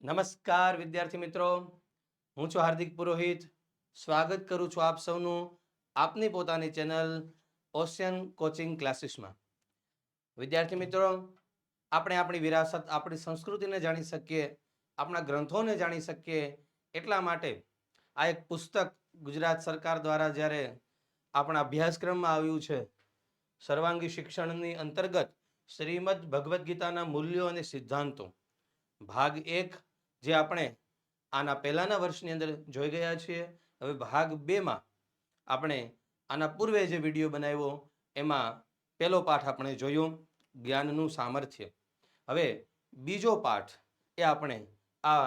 નમસ્કાર વિદ્યાર્થી મિત્રો, હું છું હાર્દિક પુરોહિત. સ્વાગત કરું છું આપ સૌનું આપની પોતાની ચેનલ ઓશિયન કોચિંગ ક્લાસીસમાં. વિદ્યાર્થી મિત્રો, આપણે આપણી વિરાસત, આપણી સંસ્કૃતિને જાણી શકીએ, આપણા ગ્રંથોને જાણી શકીએ એટલા માટે આ એક પુસ્તક ગુજરાત સરકાર દ્વારા જ્યારે આપણા અભ્યાસક્રમમાં આવ્યું છે, સર્વાંગી શિક્ષણની અંતર્ગત શ્રીમદ ભગવદ્ ગીતાના મૂલ્યો અને સિદ્ધાંતો ભાગ 1 જે આપણે આના પહેલાના વર્ષની અંદર જોઈ ગયા છીએ. હવે ભાગ 2માં આપણે આના પૂર્વે જે વિડીયો બનાવ્યો એમાં પહેલો પાઠ આપણે જોયો, જ્ઞાનનું સામર્થ્ય. હવે બીજો પાઠ એ આપણે આ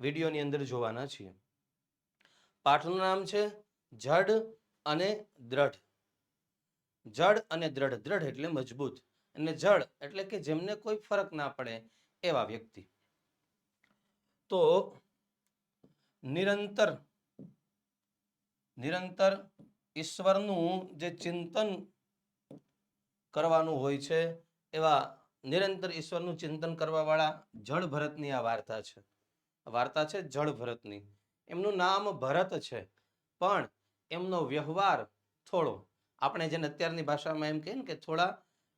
વિડીયોની અંદર જોવાના છીએ. પાઠનું નામ છે જડ અને દ્રઢ. જડ અને દ્રઢ. દ્રઢ એટલે મજબૂત અને જડ એટલે કે જેમને કોઈ ફરક ના પડે એવા વ્યક્તિ. તો નિરંતર ઈશ્વરનું જે ચિંતન કરવાનું હોય છે એવા નિરંતર ઈશ્વરનું ચિંતન કરવા વાળા જળ ભરતની આ વાર્તા છે. વાર્તા છે જળ ભરતની. એમનું નામ ભરત છે, પણ એમનો વ્યવહાર થોડો, આપણે જેને અત્યારની ભાષામાં એમ કહીએ ને કે થોડા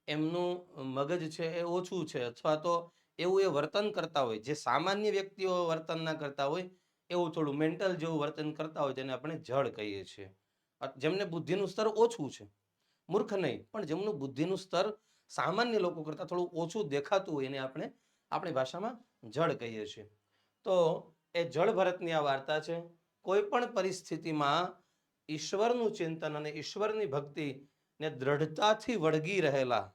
એમનું મગજ છે એ ઓછું છે, અથવા તો એવું એ વર્તન કરતા હોય જે સામાન્ય વ્યક્તિઓ વર્તન ના કરતા હોય એવું થોડું મેન્ટલ જેવું વર્તન કરતા હોય તેને આપણે જડ કહીએ છીએ. જેમને બુદ્ધિનું સ્તર ઓછું છે, મૂર્ખ નહીં, પણ જેમનું બુદ્ધિનું સ્તર સામાન્ય લોકો કરતાં થોડું ઓછું દેખાતું હોય એને આપણે આપણી ભાષામાં જડ કહીએ છીએ. તો એ જળ ભરતની આ વાર્તા છે. કોઈ પણ પરિસ્થિતિમાં ઈશ્વરનું ચિંતન અને ઈશ્વરની ભક્તિને દ્રઢતાથી વળગી રહેલા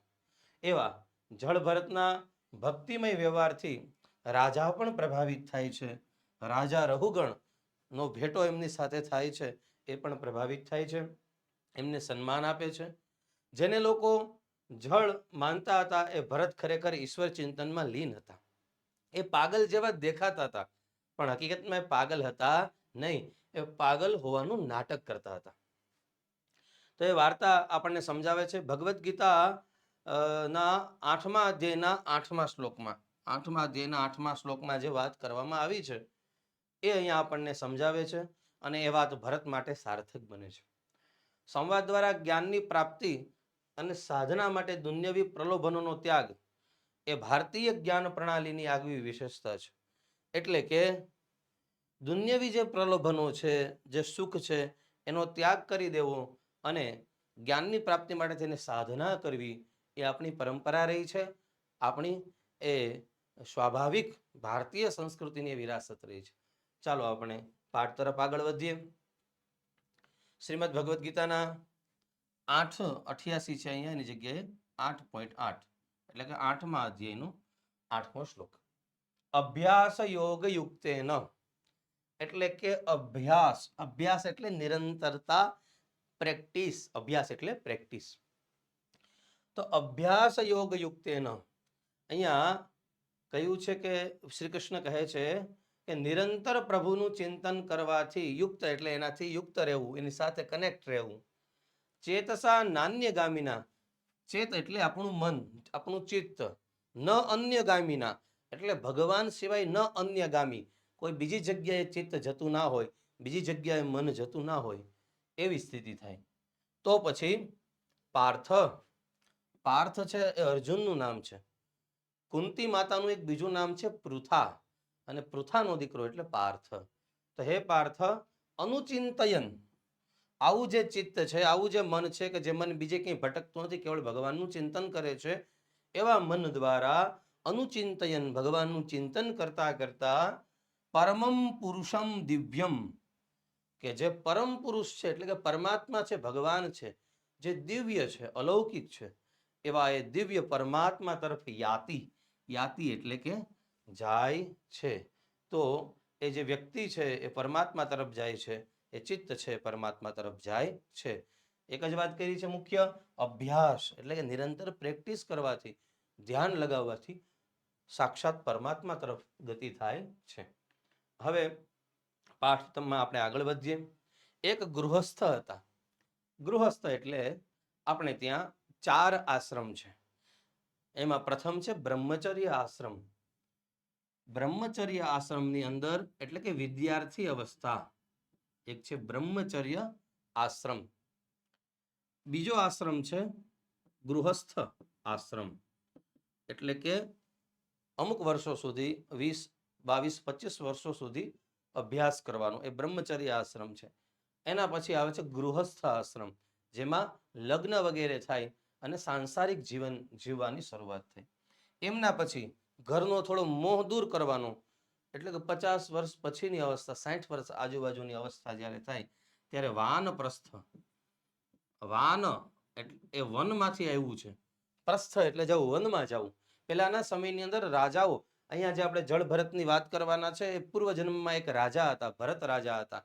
એવા જળ ભરતના ભક્તિમય વ્યવહારથી રાજા પણ પ્રભાવિત થાય છે. રાજા રઘુગણનો ભેટો એમની સાથે થાય છે, એ પણ પ્રભાવિત થાય છે, એમને સન્માન આપે છે. જેને લોકો જળ માનતા હતા એ ભરત ખરેખર ઈશ્વર ચિંતનમાં લીન હતા. એ પાગલ જેવા દેખાતા હતા, પણ હકીકતમાં એ પાગલ હતા નહીં, એ પાગલ હોવાનું નાટક કરતા હતા. તો એ વાર્તા આપણને સમજાવે છે. ભગવદ્ ગીતા ના 8મા અધ્યાયના 8મા શ્લોકમાં જે વાત કરવામાં આવી છે એ અહીંયા આપણને સમજાવે છે, અને એ વાત ભરત માટે સાર્થક બને છે. સંવાદ દ્વારા જ્ઞાનની પ્રાપ્તિ અને સાધના માટે દુન્યવી પ્રલોભનોનો ત્યાગ એ ભારતીય જ્ઞાન પ્રણાલીની આગવી વિશેષતા છે. એટલે કે દુન્યવી જે પ્રલોભનો છે, જે સુખ છે, એનો ત્યાગ કરી દેવો અને જ્ઞાનની પ્રાપ્તિ માટે તેને સાધના કરવી એ આપણી પરંપરા રહી છે. આપણી એ સ્વાભાવિક ભારતીય સંસ્કૃતિની વિરાસત રહી છે. ચાલો આપણે પાઠ તરફ આગળ વધીએ. શ્રીમદ ભગવદ્ ગીતાના 8:88 છે, અહીંયા એની જગ્યાએ 8.8, એટલે કે 8મા અધ્યાયનો 8મો શ્લોક. અભ્યાસ યોગ યુક્તેન, એટલે કે અભ્યાસ. અભ્યાસ એટલે નિરંતરતા, પ્રેક્ટિસ. અભ્યાસ એટલે પ્રેક્ટિસ. તો અભ્યાસ યોગ યુક્તેન અહીંયા કહ્યું છે કે શ્રી કૃષ્ણ કહે છે કે નિરંતર પ્રભુનું ચિંતન કરવાથી, યુક્ત એટલે એનાથી યુક્ત રહેવું, એની સાથે કનેક્ટ રહેવું. ચેતસા નાન્યગામિના, ચેત એટલે આપણું મન, આપણું ચિત્ત. ન અન્યગામિના એટલે ભગવાન સિવાય ન અન્યગામી, કોઈ બીજી જગ્યાએ ચિત્ત જતું ના હોય, બીજી જગ્યાએ મન જતું ના હોય એવી સ્થિતિ થાય. તો પછી પાર્થ. પાર્થ છે એ અર્જુનનું નામ છે. કુંતી માતાનું એક બીજું નામ છે પૃથા, અને પૃથાનો દીકરો એટલે પાર્થ. તો હે પાર્થ, અનુચિંતયન, આવું જે ચિત્ત છે, આવું જે મન છે કે જે મન બીજે કંઈ ભટકતું નથી, કેવળ ભગવાનનું ચિંતન કરે છે, એવા મન દ્વારા અનુચિંતયન, ભગવાનનું ચિંતન કરતા કરતા પરમમ પુરુષમ દિવ્યમ, કે જે પરમ પુરુષ છે એટલે કે પરમાત્મા છે, ભગવાન છે, જે દિવ્ય છે, અલૌકિક છે, એવા એ દિવ્ય પરમાત્મા તરફ યાતિ. યાતિ એટલે કે જાય છે. તો એ જે વ્યક્તિ છે એ પરમાત્મા તરફ જાય છે, એ ચિત્ત છે પરમાત્મા તરફ જાય છે. એક જ વાત કરી છે મુખ્ય, અભ્યાસ એટલે કે નિરંતર પ્રેક્ટિસ કરવાથી, ધ્યાન લગાવવાથી સાક્ષાત પરમાત્મા તરફ ગતિ થાય છે. હવે પાઠમાં આપણે આગળ વધીએ. એક ગૃહસ્થ હતા. ગૃહસ્થ એટલે આપણે ત્યાં 4 આશ્રમ છે. એમાં પ્રથમ છે બ્રહ્મચર્ય આશ્રમ. બ્રહ્મચર્ય આશ્રમની અંદર એટલે કે વિદ્યાર્થી અવસ્થા, એક છે બ્રહ્મચર્ય આશ્રમ, બીજો આશ્રમ છે ગૃહસ્થ આશ્રમ, એટલે કે અમુક વર્ષો સુધી 20, 22, 25 વર્ષો સુધી અભ્યાસ કરવાનો એ બ્રહ્મચર્ય આશ્રમ છે. એના પછી આવે છે ગૃહસ્થ આશ્રમ, જેમાં લગ્ન વગેરે થાય અને સાંસારિક જીવન જીવવાની શરૂઆત થઈ. એમના પછી ઘરનો થોડો મોહ દૂર કરવાનો, એટલે કે 50 વર્ષ પછીની અવસ્થા, 60 વર્ષ આજુબાજુની અવસ્થા જ્યારે થાય ત્યારે વાનપ્રસ્થ, વાન એટલે એ વનમાંથી આવ્યું છે, પ્રસ્થ એટલે જવું, વનમાં જવું. પહેલાના સમયની અંદર રાજાઓ, અહીંયા જે આપણે જળ ભરતની વાત કરવાના છે, એ પૂર્વજન્મમાં એક રાજા હતા, ભરત રાજા હતા.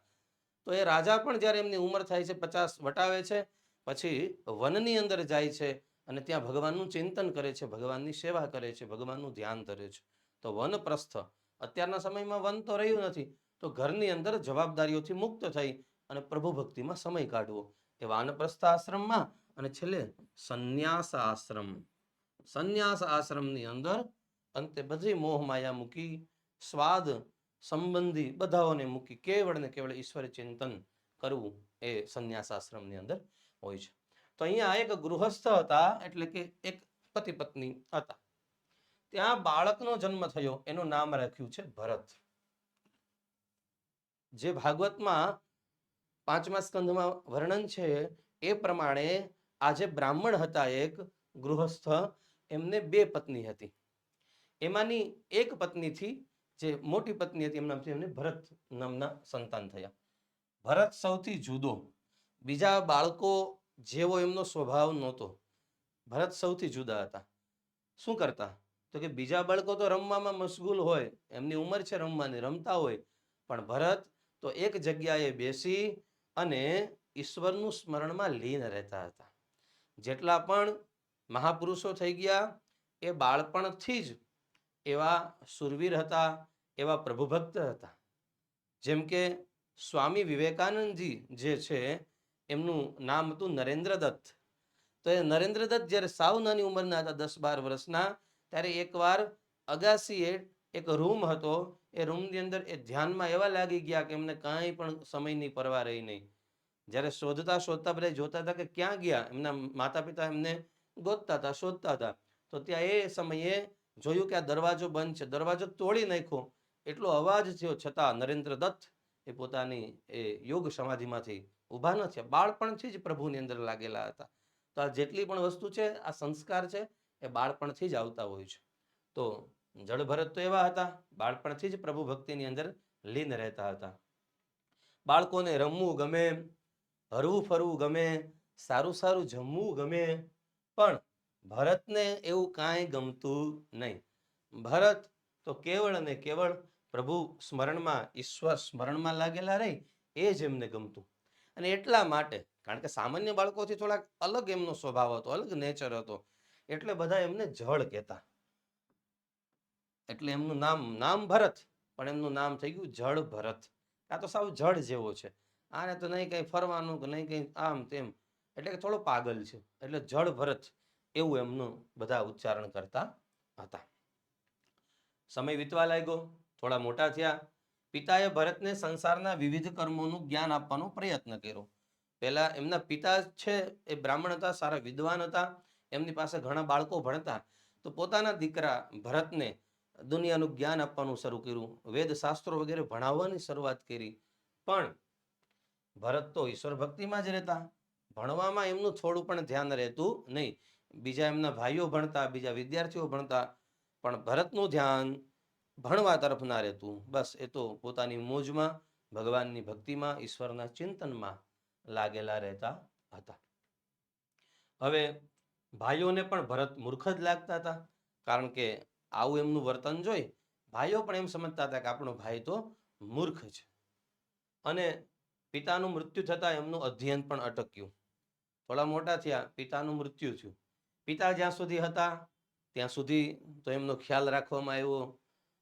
તો એ રાજા પણ જ્યારે એમની ઉંમર થાય છે, 50 વટાવે છે, પછી વનની અંદર જાય છે અને ત્યાં ભગવાનનું ચિંતન કરે છે, ભગવાનની સેવા કરે છે, ભગવાનનું ધ્યાન ધરે છે. તો વનપ્રસ્થ, અત્યારના સમયમાં વન તો રહ્યું નથી, તો ઘરની અંદર જવાબદારીઓથી મુક્ત થઈ અને પ્રભુ ભક્તિમાં સમય કાઢવો, એ વાનપ્રસ્થ આશ્રમમાં. અને છેલ્લે સંન્યાસ આશ્રમ, સંન્યાસ આશ્રમની અંદર અંતે બધી મોહ માયા મૂકી, સ્વાદ સંબંધી બધાઓને મૂકી કેવળ ને કેવળ ઈશ્વર ચિંતન કરવું, એ સંન્યાસ આશ્રમની અંદર હોય છે. તો અહીંયા એક ગૃહસ્થ હતા, એટલે કે એક પતિ પત્ની હતા. ત્યાં બાળકનો જન્મ થયો, એનું નામ રાખ્યું છે ભરત. જે ભાગવતમાં 5મા સ્કંધમાં વર્ણન છે એ પ્રમાણે આ જે બ્રાહ્મણ હતા, એક ગૃહસ્થ, એમને 2 પત્ની હતી. એમાંની એક પત્નીથી, જે મોટી પત્ની હતી, એમનાથી એમને ભરત નામના સંતાન થયા. ભરત સૌથી જુદો, બીજા બાળકો જેવો એમનો સ્વભાવ નહોતો. ભરત સૌથી જુદા હતા. શું કરતા? તો કે બીજા બાળકો તો રમવામાં મશગુલ હોય, એમની ઉંમર છે રમવાની, રમતા હોય, પણ ભરત તો એક જગ્યાએ બેસી અને ઈશ્વરનું સ્મરણમાં લીન રહેતા હતા. જેટલા પણ મહાપુરુષો થઈ ગયા એ બાળપણથી જ એવા સુરવીર હતા, એવા પ્રભુભક્ત હતા. જેમ કે સ્વામી વિવેકાનંદજી જે છે, એમનું નામ હતું નરેન્દ્ર દત્ત. તો એ નરેન્દ્ર દત્ત જ્યારે સાવ નાની ઉંમરના હતા, 10-12 વર્ષના, ત્યારે એકવાર અગાસીએ એક રૂમ હતો, એ રૂમની અંદર એ ધ્યાનમાં એવા લાગી ગયા કે એમને કાંઈ પણ સમયની પરવા રહી નહીં. જ્યારે શોધતા શોધતા બધા જોતા હતા કે ક્યાં ગયા, એમના માતા પિતા એમને ગોતતા હતા, શોધતા હતા. તો ત્યાં એ સમયે જોયું કે આ દરવાજો બંધ છે, દરવાજો તોડી નાખ્યો, એટલો અવાજ થયો, છતાં નરેન્દ્ર દત્ત એ પોતાની એ યોગ સમાધિમાંથી ઊભા ન થયા. બાળપણથી જ પ્રભુની અંદર લાગેલા હતા. તો આ જેટલી પણ વસ્તુ છે, આ સંસ્કાર છે, એ બાળપણથી જ આવતા હોય છે. તો જળ ભરત તો એવા હતા, બાળપણથી જ પ્રભુ ભક્તિની અંદર લીન રહેતા હતા. બાળકોને રમવું ગમે, હરવું ફરવું ગમે, સારું સારું જમવું ગમે, પણ ભરતને એવું કાંઈ ગમતું નહીં. ભરત તો કેવળ અને કેવળ પ્રભુ સ્મરણમાં, ઈશ્વર સ્મરણમાં લાગેલા રહી, એ જ એમને ગમતું. અને એટલા માટે, કારણ કે સામાન્ય બાળકોથી થોડાક અલગ એમનો સ્વભાવ હતો, અલગ નેચર હતો, એટલે બધા એમને જળ કહેતા. એટલે એમનું નામ ભરત, પણ એમનું નામ થઈ ગયું જળ ભરત. આ તો સાવ જળ જેવો છે, આને તો નહીં કંઈ ફરવાનું કે નહીં કંઈ આમ તેમ, એટલે કે થોડો પાગલ છે, એટલે જળ ભરત એવું એમનું બધા ઉચ્ચારણ કરતા હતા. સમય વીતવા લાગ્યો, થોડા મોટા થયા. પિતાએ ભરતને સંસારના વિવિધ કર્મોનું જ્ઞાન આપવાનો પ્રયત્ન કર્યો. પહેલા એમના પિતા છે એ બ્રાહ્મણ હતા, સારા વિદ્વાન હતા, એમની પાસે ઘણા બાળકો ભણતા. તો પોતાના દીકરા ભરતને દુનિયાનું જ્ઞાન આપવાનું શરૂ કર્યું, વેદ શાસ્ત્રો વગેરે ભણાવવાની શરૂઆત કરી. પણ ભરત તો ઈશ્વર ભક્તિમાં જ રહેતા, ભણવામાં એમનું થોડું પણ ધ્યાન રહેતું નહીં. બીજા એમના ભાઈઓ ભણતા, બીજા વિદ્યાર્થીઓ ભણતા, પણ ભરતનું ધ્યાન ભણવા તરફ ના રહેતું. બસ એ તો પોતાની મોજમાં, ભગવાનની ભક્તિમાં, ઈશ્વરના ચિંતનમાં લાગેલા રહેતા હતા. હવે ભાઈઓને પણ ભરત મૂર્ખ જ લાગતા હતા, કારણ કે આવું એમનું વર્તન જોઈ ભાઈઓ પણ એમ સમજતા હતા કે આપણો ભાઈ તો મૂર્ખ છે. અને પિતાનું મૃત્યુ થતાં એમનું અધ્યયન પણ અટક્યું. થોડા મોટા થયા, પિતાનું મૃત્યુ થયું. પિતા જ્યાં સુધી હતા ત્યાં સુધી તો એમનો ખ્યાલ રાખવામાં આવ્યો,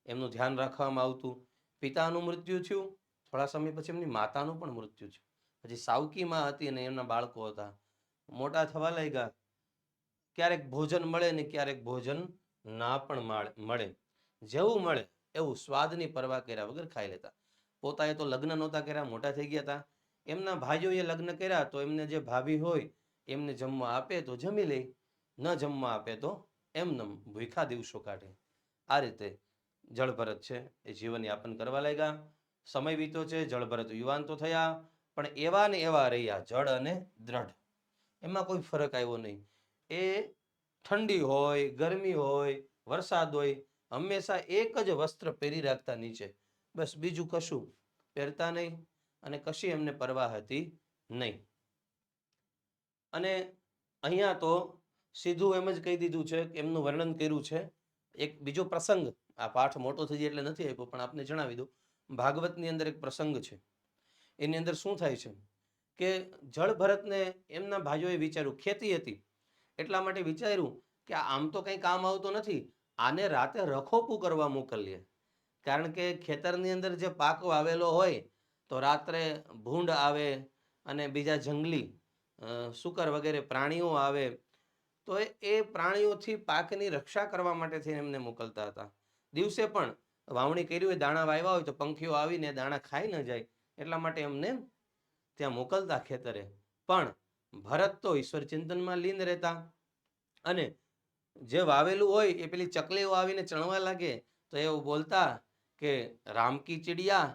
એમનું ધ્યાન રાખવામાં આવતું. પિતાનું મૃત્યુ થયું, થોડા સમય પછી એમની માતાનું પણ મૃત્યુ થયું. પછી સાવકી માં હતી અને એમના બાળકો હતા, મોટા થવા લાગ્યા. ક્યારેક ભોજન મળે ને ક્યારેક ભોજન ના પણ મળે. જેવું મળે એવું સ્વાદની પરવા કર્યા વગર ખાઈ લેતા. પોતાએ તો લગ્ન નહોતા કર્યા, મોટા થઈ ગયા હતા. એમના ભાઈઓએ લગ્ન કર્યા તો એમને જે ભાભી હોય એમને જમવા આપે તો જમી લે, ન જમવા આપે તો એમનેમ ભૂખા દિવસો કાઢે. આ રીતે જળભરત છે એ જીવનયાપન કરવા લાગ્યા. સમય વીતો છે, જળભરત યુવાન તો થયા, પણ એવા ને એવા રહ્યા, જળ અને દ્રઢ. એમાં કોઈ ફરક આવ્યો નહીં. એ ઠંડી હોય, ગરમી હોય, વરસાદ હોય, હંમેશા એક જ વસ્ત્ર પહેરી રાખતા નીચે, બસ બીજું કશું પહેરતા નહીં અને કશી એમને પરવા હતી નહીં. અને અહીંયા તો સીધું એમ જ કહી દીધું છે કે એમનું વર્ણન કર્યું છે. એક બીજો પ્રસંગ, આ પાઠ મોટો થઈ જાય એટલે નથી આપ્યો, પણ આપને જણાવી દઉં. ભાગવતની અંદર એક પ્રસંગ છે. એની અંદર શું થાય છે કે જળભરતને એમના ભાઈઓએ વિચાર્યું, ખેતી હતી એટલા માટે વિચાર્યું કે આમ તો કંઈ કામ આવતો નથી, આને રાતે રખોપું કરવા મોકલીએ. કારણ કે ખેતરની અંદર જે પાક વાવેલો હોય તો રાત્રે ભૂંડ આવે અને બીજા જંગલી શુકર વગેરે પ્રાણીઓ આવે, તો એ પ્રાણીઓથી પાકની રક્ષા કરવા માટે થઈને એમને મોકલતા હતા. દિવસે પણ વાવણી કરી હોય, દાણા વાવ્યા હોય તો પંખીઓ આવીને દાણા ખાઈ ન જાય એટલા માટે એમને ત્યાં મોકલતા ખેતરે. પણ ભરત તો ઈશ્વર ચિંતનમાં લીન રહેતા અને જે વાવેલું હોય એ પેલી ચકલીઓ આવીને ચણવા લાગે તો એવું બોલતા કે રામ કી ચિડિયા,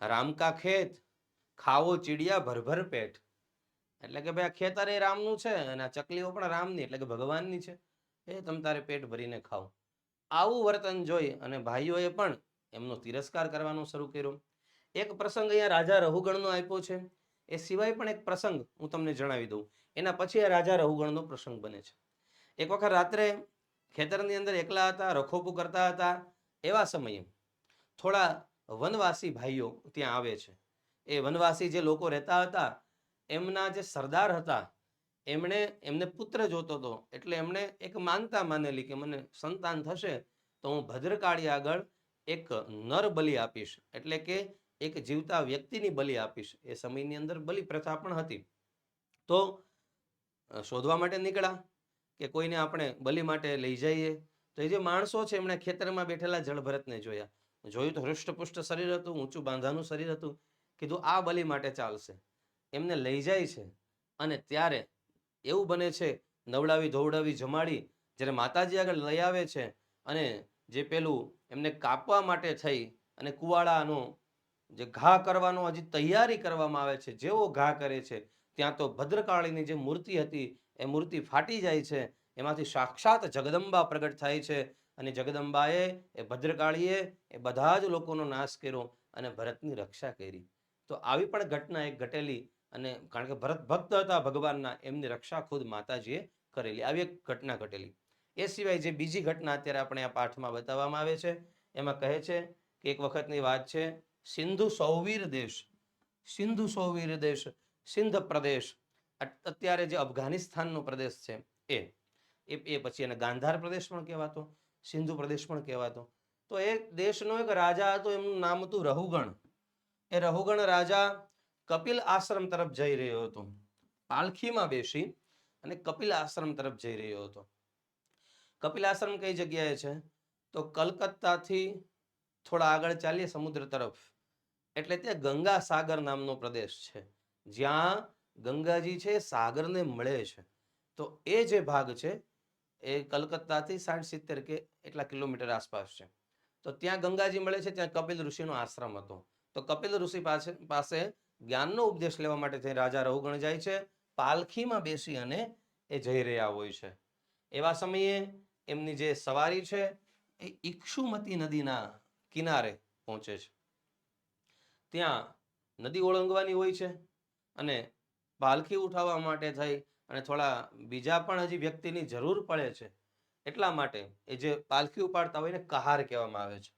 રામ કા ખેત, ખાવો ચિડિયા ભરભર પેટ. એટલે કે ભાઈ આ ખેતર એ રામનું છે અને આ ચકલીઓ પણ રામની એટલે કે ભગવાનની છે, એ તમ તારે પેટ ભરીને ખાઓ. આવું વર્તન જોઈ અને ભાઈઓએ પણ એમનો તિરસ્કાર કરવાનો શરૂ કર્યો. એક પ્રસંગ અહીંયા રાજા રહુગણનો આપ્યો છે. એ સિવાય પણ એક પ્રસંગ હું તમને જણાવી દઉં, એના પછી આ રાજા રહુગણનો પ્રસંગ બને છે. એક વખત રાત્રે ખેતરની અંદર એકલા હતા, રખોપું કરતા હતા. એવા સમયે થોડા વનવાસી ભાઈઓ ત્યાં આવે છે. એ વનવાસી જે લોકો રહેતા હતા એમના જે સરદાર હતા એમને પુત્ર જોતો હતો, એટલે એમણે એક માનતા માનેલી કે મને સંતાન થશે તો હું ભદ્રકાળી આગળ એક નર બલિ આપીશ, એટલે કે એક જીવતા વ્યક્તિની બલિ આપીશ. એ સમયની અંદર બલિ પ્રથા પણ હતી. તો શોધવા માટે નીકળ્યા કે કોઈને આપણે બલિ માટે લઈ જઈએ. તો એ જે માણસો છે એમણે ખેતરમાં બેઠેલા જળભરતને જોયા. જોયું તો હૃષ્ટપુષ્ટ શરીર હતું, ઊંચું બાંધાનું શરીર હતું. કીધું આ બલિ માટે ચાલશે. એમને લઈ જાય છે અને ત્યારે એવું બને છે, નવડાવી ધોવડાવી જમાડી જ્યારે માતાજી આગળ લઈ આવે છે અને જે પેલું એમને કાપવા માટે થઈ અને કુવાડાનો જે ઘા કરવાનો હજી તૈયારી કરવામાં આવે છે, જેવો ઘા કરે છે ત્યાં તો ભદ્રકાળીની જે મૂર્તિ હતી એ મૂર્તિ ફાટી જાય છે. એમાંથી સાક્ષાત જગદંબા પ્રગટ થાય છે અને જગદંબાએ એ ભદ્રકાળીએ એ બધા જ લોકોનો નાશ કર્યો અને ભરતની રક્ષા કરી. તો આવી પણ ઘટના એક ઘટેલી અને કારણ કે ભરત ભક્ત હતા ભગવાનના, એમની રક્ષા ખુદ માતાજીએ કરેલી. આવી એક ઘટના ઘટેલી. એ સિવાય જે બીજી ઘટના અત્યારે આપણે આ પાઠમાં બતાવવામાં આવે છે એમાં કહે છે કે એક વખતની વાત છે, સિંધુ સૌવીર દેશ, સિંધુ સૌવીર દેશ, સિંધ પ્રદેશ, અત્યારે જે અફઘાનિસ્તાનનો પ્રદેશ છે એ પછી એને ગાંધાર પ્રદેશ પણ કહેવાતો, સિંધુ પ્રદેશ પણ કહેવાતો. તો એ દેશનો એક રાજા હતો, એમનું નામ હતું રહુગણ. એ રહુગણ રાજા કપિલ આશ્રમ તરફ જઈ રહ્યો હતો. પાલખીમાં બેસી અને કપિલ આશ્રમ તરફ જઈ રહ્યો હતો. કપિલ આશ્રમ કઈ જગ્યાએ છે તો કલકત્તાથી થોડા આગળ ચાલીએ સમુદ્ર તરફ એટલે ત્યાં ગંગા સાગર નામનો પ્રદેશ છે, જ્યાં ગંગાજી છે સાગરને મળે છે. તો એ જે ભાગ છે એ કલકત્તાથી 60-70 કે એટલા કિલોમીટર આસપાસ છે. તો ત્યાં ગંગાજી મળે છે, ત્યાં કપિલ ઋષિનો આશ્રમ હતો. તો કપિલ ઋષિ પાસે જ્ઞાનનો ઉપદેશ લેવા માટે થઈ રાજા રહુગણ જાય છે. પાલખીમાં બેસી અને એ જઈ રહ્યા હોય છે. એવા સમયે એમની જે સવારી છે એ ઇક્ષુમતી નદીના કિનારે પહોંચે છે. ત્યાં નદી ઓળંગવાની હોય છે અને પાલખી ઉઠાવવા માટે થઈ અને થોડા બીજા પણ હજી વ્યક્તિની જરૂર પડે છે. એટલા માટે એ જે પાલખી ઉપાડતા હોય ને કહાર કહેવામાં આવે છે.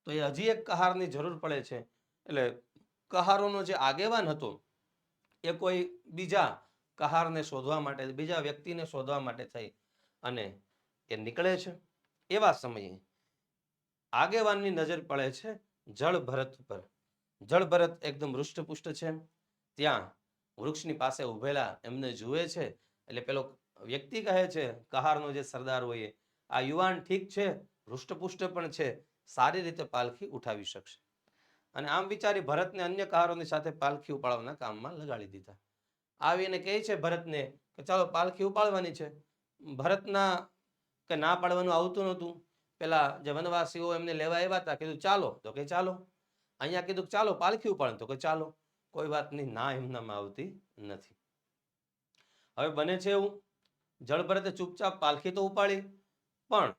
તો એ હજી એક કહારની જરૂર પડે છે. એટલે કહારોનો જે આગેવાન હતો એ કોઈ બીજા કહારને શોધવા માટે, બીજા વ્યક્તિને શોધવા માટે થઈ અને એ નીકળે છે. એવા સમયે આગેવાનની નજર પડે છે જળભરત પર. જળભરત એકદમ હૃષ્ટપુષ્ટ છે. ત્યાં વૃક્ષની પાસે ઉભેલા એમને જુએ છે. એટલે પેલો વ્યક્તિ કહે છે, કહારનો જે સરદાર હોય, આ યુવાન ઠીક છે, હૃષ્ટપુષ્ટ પણ છે, સારી રીતે પાલખી ઉઠાવી શકશે. અને આમ વિચારી ભરતને અન્ય કહારોની સાથે પાલખી ઉપાડવાના કામમાં લગાડી દીધા. આવીને કહે છે ભરતને કે ચાલો પાલખી ઉપાડવાની છે. ભરતના કે ના પાડવાનું આવતું નહોતું. પેલા જે વનવાસીઓ એમને લેવા આવ્યા હતા, કીધું ચાલો, તો કે ચાલો. અહીંયા કીધું ચાલો પાલખી ઉપાડો, તો કે ચાલો. કોઈ વાતની ના એમનામાં આવતી નથી. હવે બને છે એવું, જળ ભરતે ચૂપચાપ પાલખી તો ઉપાડી, પણ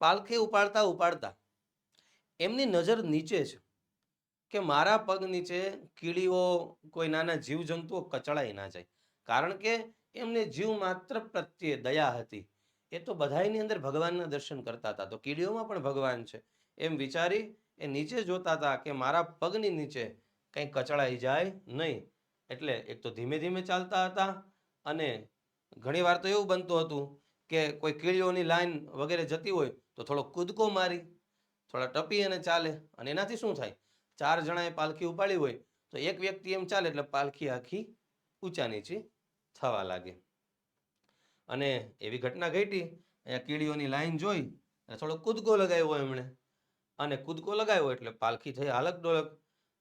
પાલખી ઉપાડતા ઉપાડતા એમની નજર નીચે છે કે મારા પગ નીચે કીડીઓ, કોઈ નાના જીવજંતુઓ કચડાઈ ના જાય. કારણ કે એમને જીવ માત્ર પ્રત્યે દયા હતી. એ તો બધાની અંદર ભગવાનના દર્શન કરતા હતા, તો કીડીઓમાં પણ ભગવાન છે એમ વિચારી એ નીચે જોતા હતા કે મારા પગની નીચે કંઈ કચડાઈ જાય નહીં. એટલે એક તો ધીમે ધીમે ચાલતા હતા, અને ઘણી વાર તો એવું બનતું હતું કે કોઈ કીડીઓની લાઈન વગેરે જતી હોય તો થોડો કૂદકો મારી, થોડા ટપી અને ચાલે. અને એનાથી શું થાય, 4 જણાએ પાલખી ઉપાડી હોય તો એક વ્યક્તિ એમ ચાલે એટલે પાલખી આખી ઊંચા નીચી થવા લાગે. અને એવી ઘટના ઘટી. અહીંયા કીડીઓની લાઈન જોઈ અને થોડો કૂદકો લગાવ્યો એમણે, અને કૂદકો લગાવ્યો એટલે પાલખી થઈ હાલક ડોલક.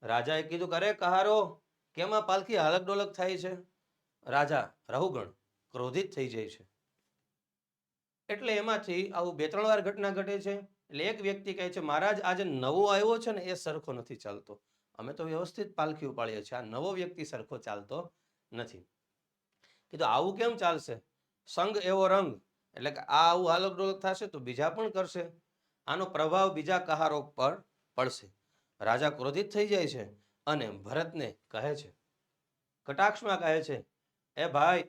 રાજાએ કીધું કે અરે કહારો, કેમ આ પાલખી હાલક ડોલક થાય છે? રાજા રહુગણ ક્રોધિત થઈ જાય છે. એટલે એમાંથી આવું 2-3 વાર ઘટના ઘટે છે. એટલે એક વ્યક્તિ કહે છે મહારાજ આજે નવો આવ્યો છે ને એ સરખો નથી ચાલતો. અમે તો વ્યવસ્થિત પાલખી ઉપાડીએ છીએ, આ નવો વ્યક્તિ સરખો ચાલતો નથી. કીધું આવું કેમ ચાલશે? સંગ એવો રંગ, એટલે કે આ આવું હાલક ડોલક થશે તો બીજા પણ કરશે, આનો પ્રભાવ બીજા કહારો પર પડશે. રાજા ક્રોધિત થઈ જાય છે અને ભરતને કહે છે, કટાક્ષમાં કહે છે, એ ભાઈ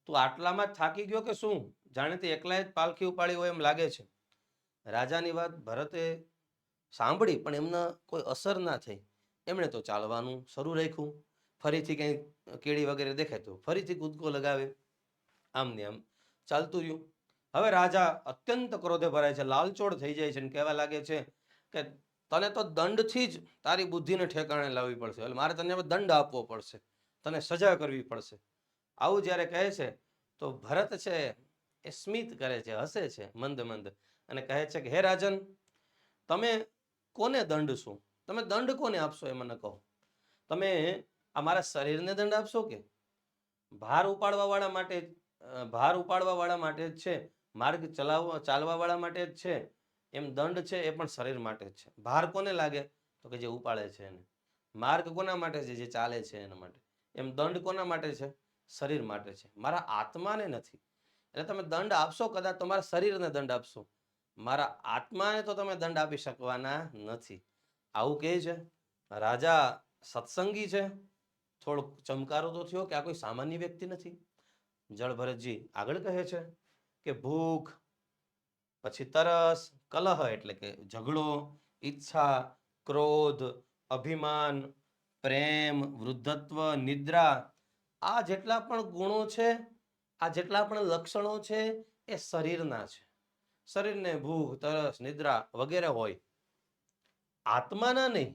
તું આટલામાં જ થાકી ગયો કે શું? જાણે તે એકલાએ જ પાલખી ઉપાડી હોય એમ લાગે છે. રાજાની વાત ભરતે સાંભળી પણ એમના કોઈ અસર ના થઈ. એમણે તો ચાલવાનું શરૂ રાખ્યું. ફરીથી કંઈ કેળી વગેરે દેખાય તો ફરીથી કૂદકો લગાવે. આમ ને આમ ચાલતું રહ્યું. હવે રાજા અત્યંત ક્રોધે ભરાય છે, લાલચોળ થઈ જાય છે અને કહેવા લાગે છે કે તને તો દંડથી જ તારી બુદ્ધિને ઠેકાણે લાવવી પડશે. એટલે મારે તને હવે દંડ આપવો પડશે, તને સજા કરવી પડશે. આવું જ્યારે કહે છે તો ભરત છે એ સ્મિત કરે છે, હસે છે મંદ મંદ, અને કહે છે કે હે રાજન, તમે કોને દંડ છો? તમે દંડ કોને આપશો એ મને કહો. તમે અમારા શરીરને દંડ આપશો કે ભાર ઉપાડવા વાળા માટે? ભાર ઉપાડવા વાળા માટે જ છે, માર્ગ ચાલવા વાળા માટે જ છે. એમ દંડ છે એ પણ શરીર માટે જ છે. ભાર કોને લાગે? તો કે જે ઉપાડે છે એને. માર્ગ કોના માટે છે? જે ચાલે છે એના માટે. એમ દંડ કોના માટે છે? શરીર માટે છે, મારા આત્માને નથી. એટલે તમે દંડ આપશો કદાચ તમારા શરીરને દંડ આપશો, મારા આત્માને તો તમે દંડ આપી શકવાના નથી. આવું કહે છે. રાજા સત્સંગી છે, થોડોક ચમકારો તો થયો કે આ કોઈ સામાન્ય વ્યક્તિ નથી. જળભરતજી આગળ કહે છે કે ભૂખ, પછી તરસ, કલહ એટલે કે ઝઘડો, ઈચ્છા, ક્રોધ, અભિમાન, પ્રેમ, વૃદ્ધત્વ, નિદ્રા, આ જેટલા પણ ગુણો છે, આ જેટલા પણ લક્ષણો છે એ શરીરના છે. શરીરને ભૂખ, તરસ, નિદ્રા વગેરે હોય, આત્માના નહીં.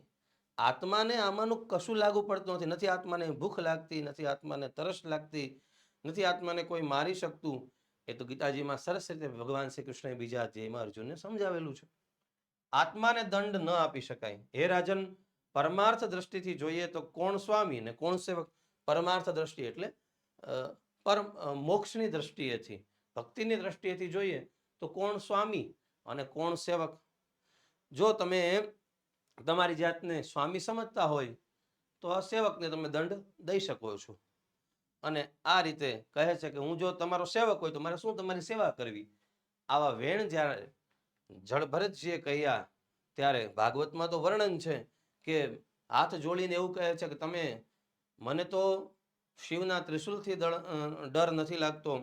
આત્માને આમાંનું કશું લાગુ પડતું નથી. નથી આત્માને ભૂખ લાગતી, નથી આત્માને તરસ લાગતી, નથી આત્માને કોઈ મારી શકતું. એ તો ગીતાજીમાં સરસ રીતે ભગવાન શ્રી કૃષ્ણએ બીજા અધ્યાયમાં અર્જુનને સમજાવેલું છે. આત્માને દંડ ન આપી શકાય. હે રાજન, પરમાર્થ દ્રષ્ટિથી જોઈએ તો કોણ સ્વામી ને કોણ સેવક? પરમાર્થ દ્રષ્ટિ એટલે મોક્ષની દ્રષ્ટિએથી, ભક્તિની દ્રષ્ટિએથી જોઈએ તો કોણ સ્વામી અને કોણ સેવક? જો તમે તમારી જાતને સ્વામી સમજતા હોય તો આ સેવકને તમે દંડ દઈ શકો છો. અને આ રીતે કહે છે કે હું જો તમારો સેવક હોય તો મારે શું તમારી સેવા કરવી? આવા વેણ જ્યારે જળભરતજીએ કહ્યા ત્યારે ભાગવતમાં તો વર્ણન છે કે હાથ જોડીને એવું કહે છે કે તમે મને તો શિવના ત્રિશુલથી ડર નથી લાગતો,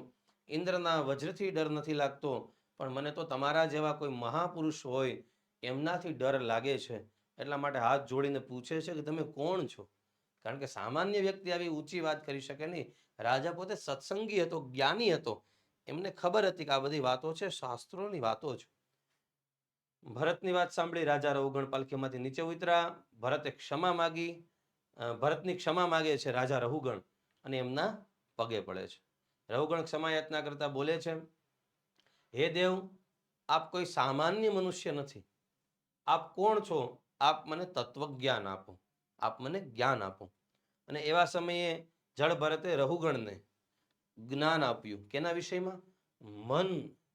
ઇન્દ્રના વજ્રથી ડર નથી લાગતો, પણ મને તો તમારા જેવા કોઈ મહાપુરુષ હોય એમનાથી ડર લાગે છે. એટલા માટે હાથ જોડીને પૂછે છે કે તમે કોણ છો? કારણ કે સામાન્ય વ્યક્તિ આવી ઊંચી વાત કરી શકે નહીં. રાજા પોતે સત્સંગી હતો, જ્ઞાની હતો, એમને ખબર હતી કે આ બધી વાતો છે શાસ્ત્રોની વાતો છે. ભરતની વાત સાંભળી રાજા રઘુગણ પાલખીમાંથી નીચે ઉતર્યા. ભરતે ક્ષમા માગી. ભરતની ક્ષમા માગે છે રાજા રઘુગણ અને એમના પગે પડે છે. રઘુગણ ક્ષમા યાચના કરતા બોલે છે, હે દેવ, આપ કોઈ સામાન્ય મનુષ્ય નથી. આપ કોણ છો? આપ મને તત્વજ્ઞાન આપો, આપ મને જ્ઞાન આપો. અને એવા સમયે જળ ભરતે રહુગણને જ્ઞાન આપ્યું. કેના વિષયમાં?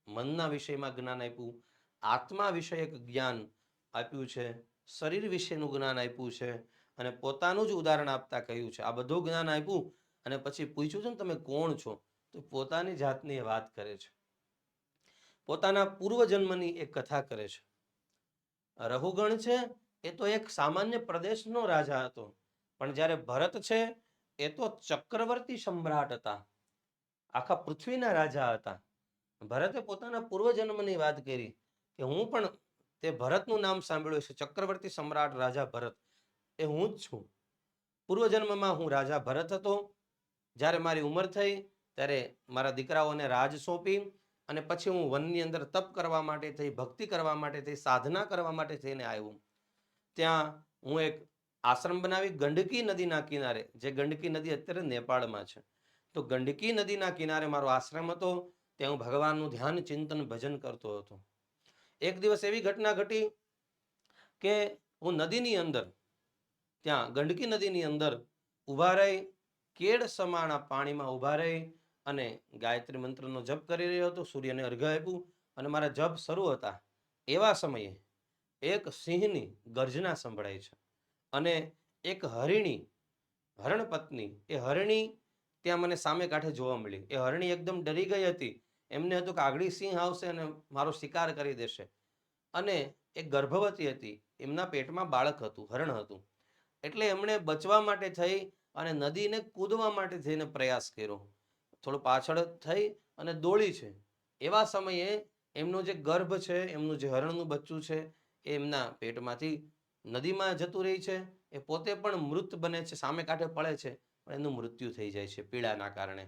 મનના વિષયમાં જ્ઞાન આપ્યું, આત્મા વિષયક જ્ઞાન આપ્યું છે, શરીર વિશેનું જ્ઞાન આપ્યું છે, અને પોતાનું જ ઉદાહરણ આપતા કહ્યું છે. આ બધું જ્ઞાન આપ્યું અને પછી પૂછ્યું છે ને તમે કોણ છો? તો પોતાની જાતની વાત કરે છે, પોતાના પૂર્વજન્મની એક કથા કરે છે. રહુગણ છે એ તો એક સામાન્ય પ્રદેશનો રાજા હતો, પણ જ્યારે ભરત છે એ તો ચક્રવર્તી સમ્રાટ હતા, આખા પૃથ્વીના રાજા હતા. ભરતે પોતાના પૂર્વજન્મની વાત કરી કે હું પણ તે ભરતનું નામ સાંભળ્યું છે, ચક્રવર્તી સમ્રાટ રાજા ભરત, એ હું જ છું. પૂર્વજન્મમાં હું રાજા ભરત હતો. જ્યારે મારી ઉંમર થઈ ત્યારે મારા દીકરાઓને રાજ સોંપી અને પછી હું વનની અંદર તપ કરવા માટે થઈ, ભક્તિ કરવા માટે થઈ, સાધના કરવા માટે થઈને આવ્યો. ત્યાં હું એક આશ્રમ બનાવી ગંડકી નદીના કિનારે, જે ગંડકી નદી અત્યારે નેપાળમાં છે, તો ગંડકી નદીના કિનારે મારો આશ્રમ હતો. ત્યાં હું ભગવાનનું ધ્યાન, ચિંતન, ભજન કરતો હતો. એક દિવસ એવી ઘટના ઘટી કે હું નદીની અંદર, ત્યાં ગંડકી નદીની અંદર ઊભા રહી, કેળ સમાણા પાણીમાં ઊભા રહી અને ગાયત્રી મંત્રનો જપ કરી રહ્યો હતો. સૂર્યને અર્ઘ્ય આપ્યું અને મારા જપ શરૂ હતા. એવા સમયે એક સિંહની ગર્જના સંભળાય છે અને એક હરિણી, હરણપત્ની, એ હરિણી ત્યાં મને સામે કાંઠે જોવા મળી. એ હરિણી એકદમ ડરી ગઈ હતી. એમને હતું કે આગળ સિંહ આવશે અને મારો શિકાર કરી દેશે. અને એક ગર્ભવતી હતી, એમના પેટમાં બાળક હતું, હરણ હતું. એટલે એમણે બચવા માટે થઈ અને નદીને કૂદવા માટે થઈને પ્રયાસ કર્યો. થોડું પાછળ થઈ અને દોડી છે. એવા સમયે એમનો જે ગર્ભ છે, એમનું જે હરણનું બચ્ચું છે, એ એમના પેટમાંથી નદીમાં જતું રહી છે. એ પોતે પણ મૃત બને છે, સામે કાંઠે પડે છે, પણ એનું મૃત્યુ થઈ જાય છે પીડાના કારણે.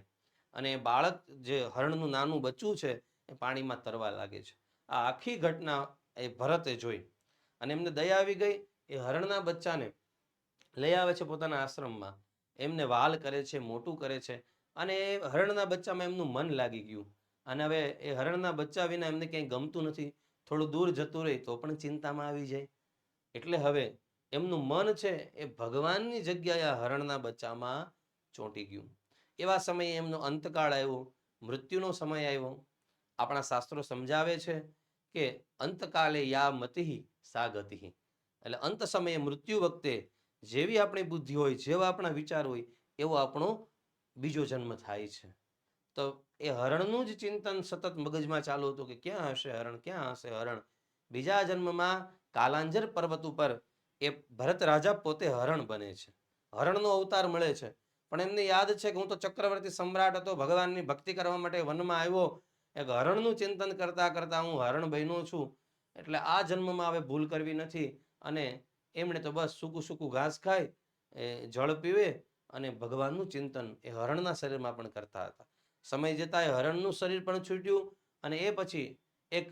અને બાળક, જે હરણનું નાનું બચ્ચું છે, એ પાણીમાં તરવા લાગે છે. આ આખી ઘટના એ ભરતે જોઈ અને એમને દયા આવી ગઈ. એ હરણના બચ્ચાને લઈ આવે છે પોતાના આશ્રમમાં, એમને વાલ કરે છે, મોટું કરે છે, અને એ હરણના બચ્ચામાં એમનું મન લાગી ગયું. અને હવે એ હરણના બચ્ચા વિના એમને ક્યાંય ગમતું નથી. થોડું દૂર જતું રહે તો પણ ચિંતામાં આવી જાય. એટલે હવે એમનું મન છે એ ભગવાનની જગ્યાએ હરણના બચ્ચામાં ચોંટી ગયું. એવા સમયે એમનો અંતકાળ આવ્યો, મૃત્યુનો સમય આવ્યો. આપણા શાસ્ત્રો સમજાવે છે કે અંતકાલે યા મતિ સા ગતિ, એટલે અંત સમયે, મૃત્યુ વખતે જેવી આપણી બુદ્ધિ હોય, જેવા આપણા વિચાર હોય, એવો આપણો બીજો જન્મ થાય છે. તો એ હરણનું જ ચિંતન સતત મગજમાં ચાલુ હતું કે ક્યાં હશે હરણ, ક્યાં હશે હરણ. બીજા જન્મમાં કાલાંજર પર્વત ઉપર એ ભરત રાજા પોતે હરણ બને છે, હરણનો અવતાર મળે છે. પણ એમને યાદ છે કે હું તો ચક્રવર્તી સમ્રાટ હતો, ભગવાનની ભક્તિ કરવા માટે વનમાં આવ્યો, એક હરણનું ચિંતન કરતા કરતા હું હરણ બન્યો છું. એટલે આ જન્મમાં હવે ભૂલ કરવી નથી. અને એમણે તો બસ સૂકું સૂકું ઘાસ ખાય, એ જળ પીવે અને ભગવાનનું ચિંતન એ હરણના શરીરમાં પણ કરતા હતા. સમય જતાં એ હરણનું શરીર પણ છૂટ્યું અને એ પછી એક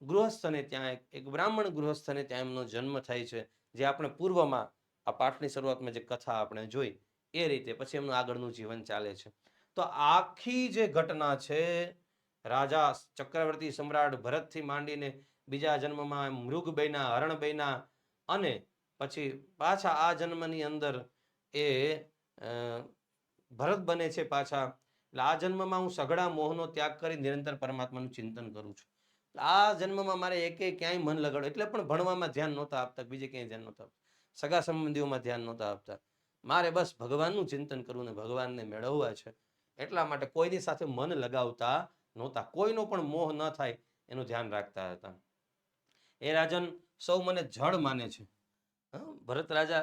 ગૃહસ્થને ત્યાં, એક બ્રાહ્મણ ગૃહસ્થને ત્યાં એમનો જન્મ થાય છે. જે આપણે પૂર્વમાં આ પાઠની શરૂઆતમાં જે કથા આપણે જોઈ એ રીતે પછી એમનું આગળનું જીવન ચાલે છે. તો આખી જે ઘટના છે, રાજા ચક્રવર્તી સમ્રાટ ભરતથી માંડીને બીજા જન્મમાં મૃગ બન્યા, હરણ બન્યા, અને પછી પાછા આ જન્મની અંદર એ ભરત બને છે પાછા. એટલે આ જન્મમાં હું સઘળા મોહનો ત્યાગ કરી નિરંતર પરમાત્માનું ચિંતન કરું છું. આ જન્મમાં મારે એકે ક્યાંય મન લગાડો, એટલે પણ ભણવામાં ધ્યાન નહોતા આપતા, બીજે ક્યાંય ધ્યાન નહોતા આપતા, સગા સંબંધીઓમાં ધ્યાન નહોતા આપતા. મારે બસ ભગવાનનું ચિંતન કરવું ને ભગવાનને મેળવવા છે. એટલા માટે કોઈની સાથે મન લગાવતા નહોતા, કોઈનો પણ મોહ ન થાય એનું ધ્યાન રાખતા હતા. એ રાજન સૌ મને જળ માને છે. ભરત રાજા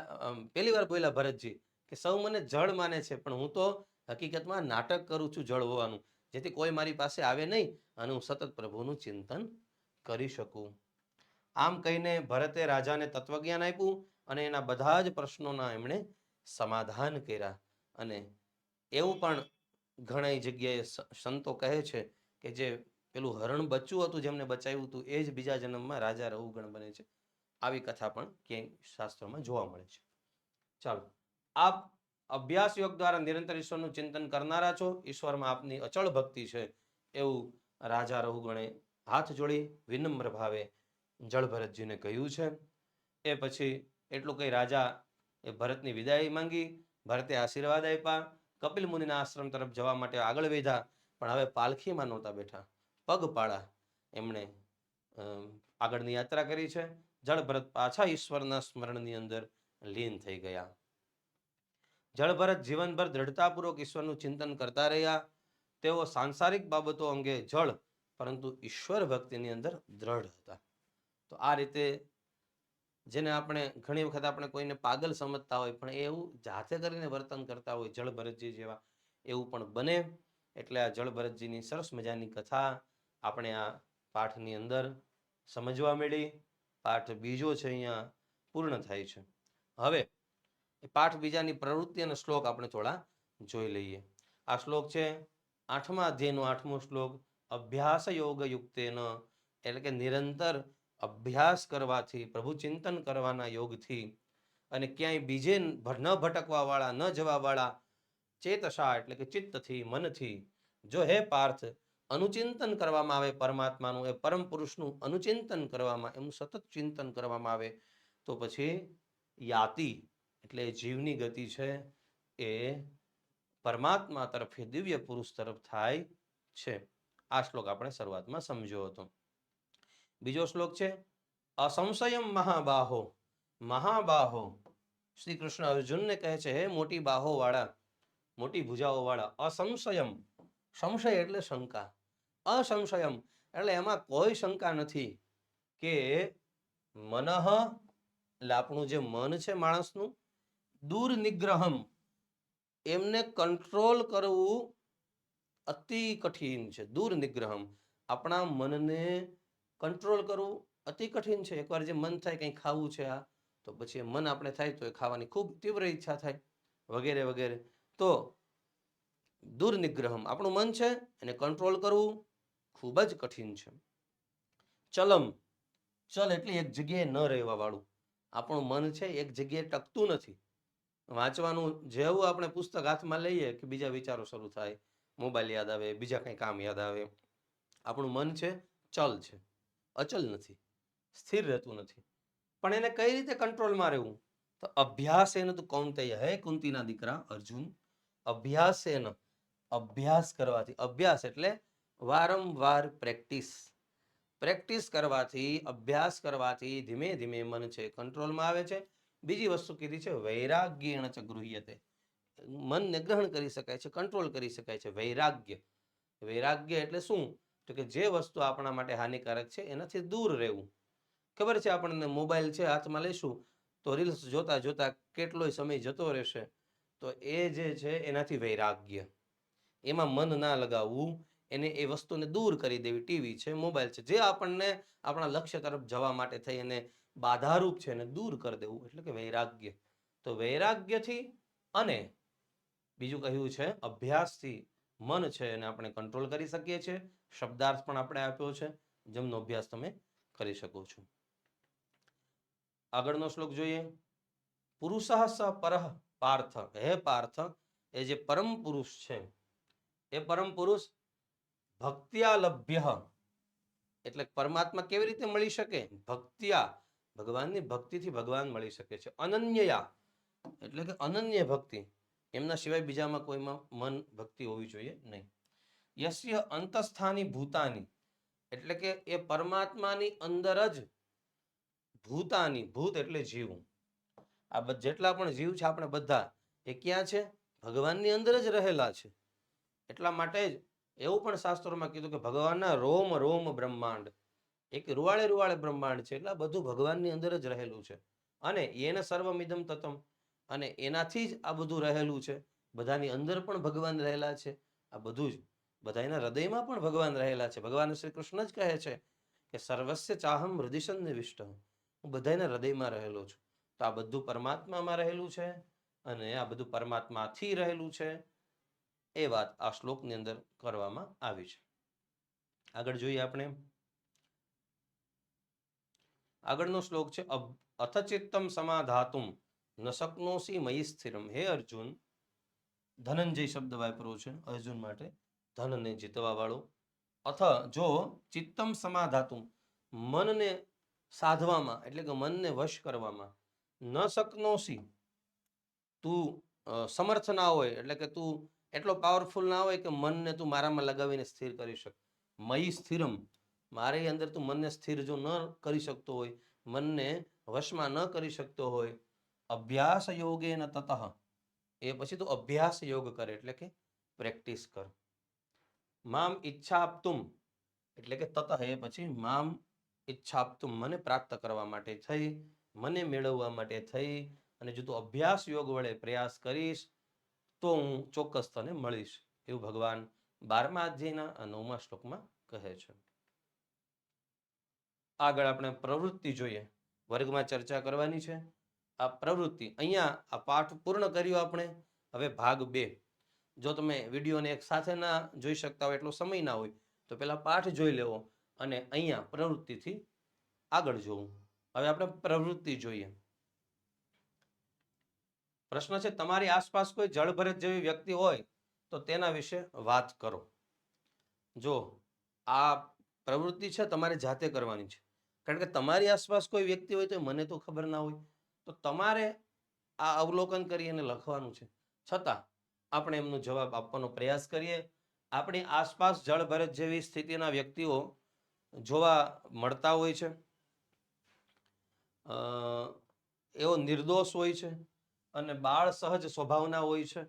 પહેલી વાર બોલ્યા ભરતજી કે સૌ મને જળ માને છે, પણ હું તો હકીકતમાં નાટક કરું છું જળ હોવાનું, જેથી કોઈ મારી પાસે આવે નહીં અને હું સતત પ્રભુનું ચિંતન કરી શકું. આમ કહીને ભરતે રાજાને તત્વજ્ઞાન આપ્યું અને એના બધા જ પ્રશ્નોના એમણે સમાધાન કર્યા. અને એવું પણ ઘણી જગ્યાએ સંતો કહે છે કે જે પેલું હરણ બચ્ચું હતું, જેમને બચાવ્યું હતું, એ જ બીજા જન્મમાં રાજા રહુગણ બને છે. આવી કથા પણ ક્યાંય શાસ્ત્રોમાં જોવા મળે છે. ચાલો, આપ અભ્યાસ યોગ દ્વારા નિરંતર ઈશ્વરનું ચિંતન કરનારા છો, ઈશ્વરમાં આપની અચળ ભક્તિ છે, એવું રાજા રહુગણે હાથ જોડી વિનમ્ર ભાવે જળ ભરતજીને કહ્યું છે. એ પછી એટલું કઈ રાજા એ ભરતની વિદાય માંગી, ભરતે આશીર્વાદ આપ્યા, કપિલ મુનિના આશ્રમ તરફ જવા માટે આગળ વધ્યા. પણ હવે પાલખીમાં નહોતા બેઠા, પગપાળા એમણે આગળની યાત્રા કરી છે. જળભરત પાછા ઈશ્વરના સ્મરણની અંદર લીન થઈ ગયા. જળભરત જીવનભર દ્રઢતાપૂર્વક ઈશ્વરનું ચિંતન કરતા રહ્યા. તેઓ સાંસારિક બાબતો અંગે જળ, પરંતુ ઈશ્વર ભક્તિની અંદર દ્રઢ હતા. તો આ રીતે જેને આપણે ઘણી વખત આપણે કોઈને પાગલ સમજતા હોય, પણ એવું જાતે કરીને વર્તન કરતા હોય જળભરતજી જેવા, એવું પણ બને. એટલે આ જળભરતજીની સરસ મજાની કથા આપણે આ પાઠની અંદર સમજવા મળી. પાઠ બીજો છે અહીંયા પૂર્ણ થાય છે. હવે પાઠ બીજાની પ્રવૃત્તિ અને શ્લોક આપણે થોડા જોઈ લઈએ. આ શ્લોક છે 8મા અધ્યાયનો 8મો શ્લોક. અભ્યાસ યોગ યુક્તેન, એટલે કે નિરંતર અભ્યાસ કરવાથી, પ્રભુ ચિંતન કરવાના યોગથી, અને ક્યાંય બીજે ન ભટકવા વાળા, ન જવા વાળા ચેતસા, એટલે કે ચિત્તથી, મનથી, જો હે પાર્થ અનુચિંતન કરવામાં આવે પરમાત્માનું, એ પરમ પુરુષનું અનુચિંતન કરવામાં, એનું સતત ચિંતન કરવામાં આવે, તો પછી યાતિ, એટલે જીવની ગતિ છે એ પરમાત્મા તરફ, દિવ્ય પુરુષ તરફ થાય છે. આ શ્લોક આપણે શરૂઆતમાં સમજ્યો હતો. બીજો શ્લોક છે અસંશયમ મહાબાહો. મહાબાહો શ્રી કૃષ્ણ અર્જુનને કહે છે, હે મોટી બાહો વાળા, મોટી ભુજાઓ વાળા, અસંશયમ, સંશય એટલે શંકા, અસંશયમ એટલે એમાં કોઈ શંકા નથી કે મનઃ, એટલે આપણું જે મન છે માણસનું, દૂર નિગ્રહમ, એમને કંટ્રોલ કરવું અતિ કઠિન છે. દૂર નિગ્રહમ, આપણા મનને કંટ્રોલ કરવું અતિ કઠિન છે. એકવાર જે મન થાય કંઈ ખાવું છે આ, તો પછી એ મન આપણે થાય તો એ ખાવાની ખૂબ તીવ્ર ઈચ્છા થાય, વગેરે વગેરે. તો દૂર નિગ્રહમ, આપણું મન છે એને કંટ્રોલ કરવું ખૂબ જ કઠિન છે. ચલમ, ચલ એટલે એક જગ્યાએ ન રહેવા વાળું. આપણું મન છે એક જગ્યાએ ટકતું નથી. વાંચવાનું જેવું આપણે પુસ્તક હાથમાં લઈએ કે બીજા વિચારો શરૂ થાય, મોબાઈલ યાદ આવે, બીજા કંઈ કામ યાદ આવે. આપણું મન છે ચલ છે, અચલ નથી, સ્થિર રહેતું નથી. પણ એને કઈ રીતે કંટ્રોલમાં રહેવું? તો અભ્યાસ એનો તો કૌંતેય, હે કુંતીના દીકરા અર્જુન, અભ્યાસ એનો, અભ્યાસ કરવાથી, અભ્યાસ એટલે વારંવાર પ્રેક્ટિસ, પ્રેક્ટિસ કરવાથી, અભ્યાસ કરવાથી ધીમે ધીમે મન છે કંટ્રોલમાં આવે છે. બીજી વસ્તુ કીધી છે વૈરાગ્યેણ ચ ગૃહ્યતે, મનને ગ્રહણ કરી શકાય છે, કંટ્રોલ કરી શકાય છે. વૈરાગ્ય, વૈરાગ્ય એટલે શું? તો કે જે વસ્તુ આપણા માટે હાનિકારક છે એનાથી દૂર રહેવું. ખબર છે આપણને મોબાઈલ છે હાથમાં લઈશું તો રીલ્સ જોતા જોતા કેટલોય સમય જતો રહેશે, તો એ જે છે એનાથી વૈરાગ્ય, એમાં મન ના લગાવવું, એને એ વસ્તુને દૂર કરી દેવી. ટીવી છે, મોબાઈલ છે, જે આપણને આપણા લક્ષ્ય તરફ જવા માટે થઈ અને બાધારૂપ છે એને દૂર કરી દેવું, એટલે કે વૈરાગ્ય. તો વૈરાગ્યથી અને બીજું કહ્યું છે અભ્યાસથી મન છે એને આપણે કંટ્રોલ કરી શકીએ છીએ. શબ્દાર્થ પણ આપણે આપ્યો છે, જેમનો અભ્યાસ તમે કરી શકો છો. આગળનો શ્લોક જોઈએ. પુરુષ સ પરઃ પાર્થ, હે પાર્થ, એ જે પરમ પુરુષ છે, એ પરમ પુરુષ ભક્ત્યા લભ્ય, એટલે પરમાત્મા કેવી રીતે મળી શકે? ભક્ત્યા, ભગવાનની ભક્તિથી ભગવાન મળી શકે છે. અનન્યયા, એટલે કે અનન્ય ભક્તિ, એમના સિવાય બીજામાં કોઈમાં મન ભક્તિ હોવી જોઈએ નહીં. યસ્ય અંતસ્થાની ભૂતાની, એટલે કે એ પરમાત્માની અંદર જ ભૂતાની, ભૂત એટલે જીવ, આ જેટલા પણ જીવ છે આપણે બધા, એ ક્યાં છે? ભગવાનની અંદર જ રહેલા છે. એટલા માટે જ એવું પણ શાસ્ત્રોમાં કીધું કે ભગવાનના રોમ રોમ બ્રહ્માંડ, એક રૂવાળે રૂવાળે બ્રહ્માંડ છે, એટલે બધું ભગવાનની અંદર જ રહેલું છે. અને એને સર્વમિદમ તતમ, અને એનાથી જ આ બધું રહેલું છે. બધાની અંદર પણ ભગવાન રહેલા છે. આ બધું જ બધાના હૃદયમાં પણ ભગવાન રહેલા છે. ભગવાન શ્રી કૃષ્ણ જ કહે છે કે સર્વસ્ય ચાહમ હૃદય નિવિષ્ટ, હું બધાના હૃદયમાં રહેલો છું. તો આ બધું પરમાત્મામાં રહેલું છે અને આ બધું પરમાત્માથી રહેલું છે. એ વાત આ શ્લોકની અંદર કરવામાં આવી છે. આગળ જોઈએ આપણે. આગળનો શ્લોક છે અથ ચિત્તમ સમાધાતુમ ન શક્નોસી મયી સ્થિરમ. હે અર્જુન, ધનંજય શબ્દ વાપરો છે અર્જુન માટે, ધનને જીતવા વાળો. અથ જો ચિત્તમ સમાધાતુમ, મનને સાધવામાં એટલે કે મનને વશ કરવામાં. ન શકનોસી, તું સમર્થ ના હોય એટલે કે તું એટલો પાવરફુલ ના હોય કે મનને તું મારામાં લગાવીને સ્થિર કરી શક. મયી સ્થિરમ, મારી અંદર તું મનને સ્થિર જો ન કરી શકતો હોય, મનને વશમાં ન કરી શકતો હોય, અભ્યાસ યોગેન તતઃ, એ પછી તું અભ્યાસ યોગ કરે એટલે કે પ્રેક્ટિસ કર. મામ ઈચ્છાપ્તુમ એટલે કે તતઃ, એ પછી મામ ઈચ્છાપ્તુમ, મને પ્રાપ્ત કરવા માટે થઈ, મને મેળવવા માટે થઈ, અને જો તું અભ્યાસ યોગ વડે પ્રયાસ કરીશ તો હું ચોક્કસ તને મળીશ, એવું ભગવાન 12મા અધ્યાયના 9મા શ્લોકમાં કહે છે. આગળ આપણે પ્રવૃત્તિ જોઈએ, વર્ગમાં ચર્ચા કરવાની છે. આ પ્રવૃત્તિ અહીંયા આ પાઠ પૂર્ણ કર્યો આપણે. હવે ભાગ 2. જો તમે વિડીયોને એક સાથે ના જોઈ શકતા હોય, એટલો સમય ના હોય, તો પેલા પાઠ જોઈ લેવો અને અહીંયા પ્રવૃત્તિથી આગળ જોવું. હવે આપણે પ્રવૃત્તિ જોઈએ. પ્રશ્ન છે, તમારી આસપાસ કોઈ જળભરત જેવી વ્યક્તિ હોય તો તેના વિશે વાત કરો. જો આ પ્રવૃત્તિ છે તમારે જાતે કરવાની છે, કારણ કે તમારી આસપાસ કોઈ વ્યક્તિ હોય તો મને તો ખબર ના હોય, તો તમારે આ અવલોકન કરી અને લખવાનું છે. છતાં આપણે એમનો જવાબ આપવાનો પ્રયાસ કરીએ. આપણી આસપાસ જળભરત જેવી સ્થિતિના વ્યક્તિઓ જોવા મળતા હોય છે. એવો નિર્દોષ હોય છે અને બાળ સહજ સ્વભાવના હોય છે.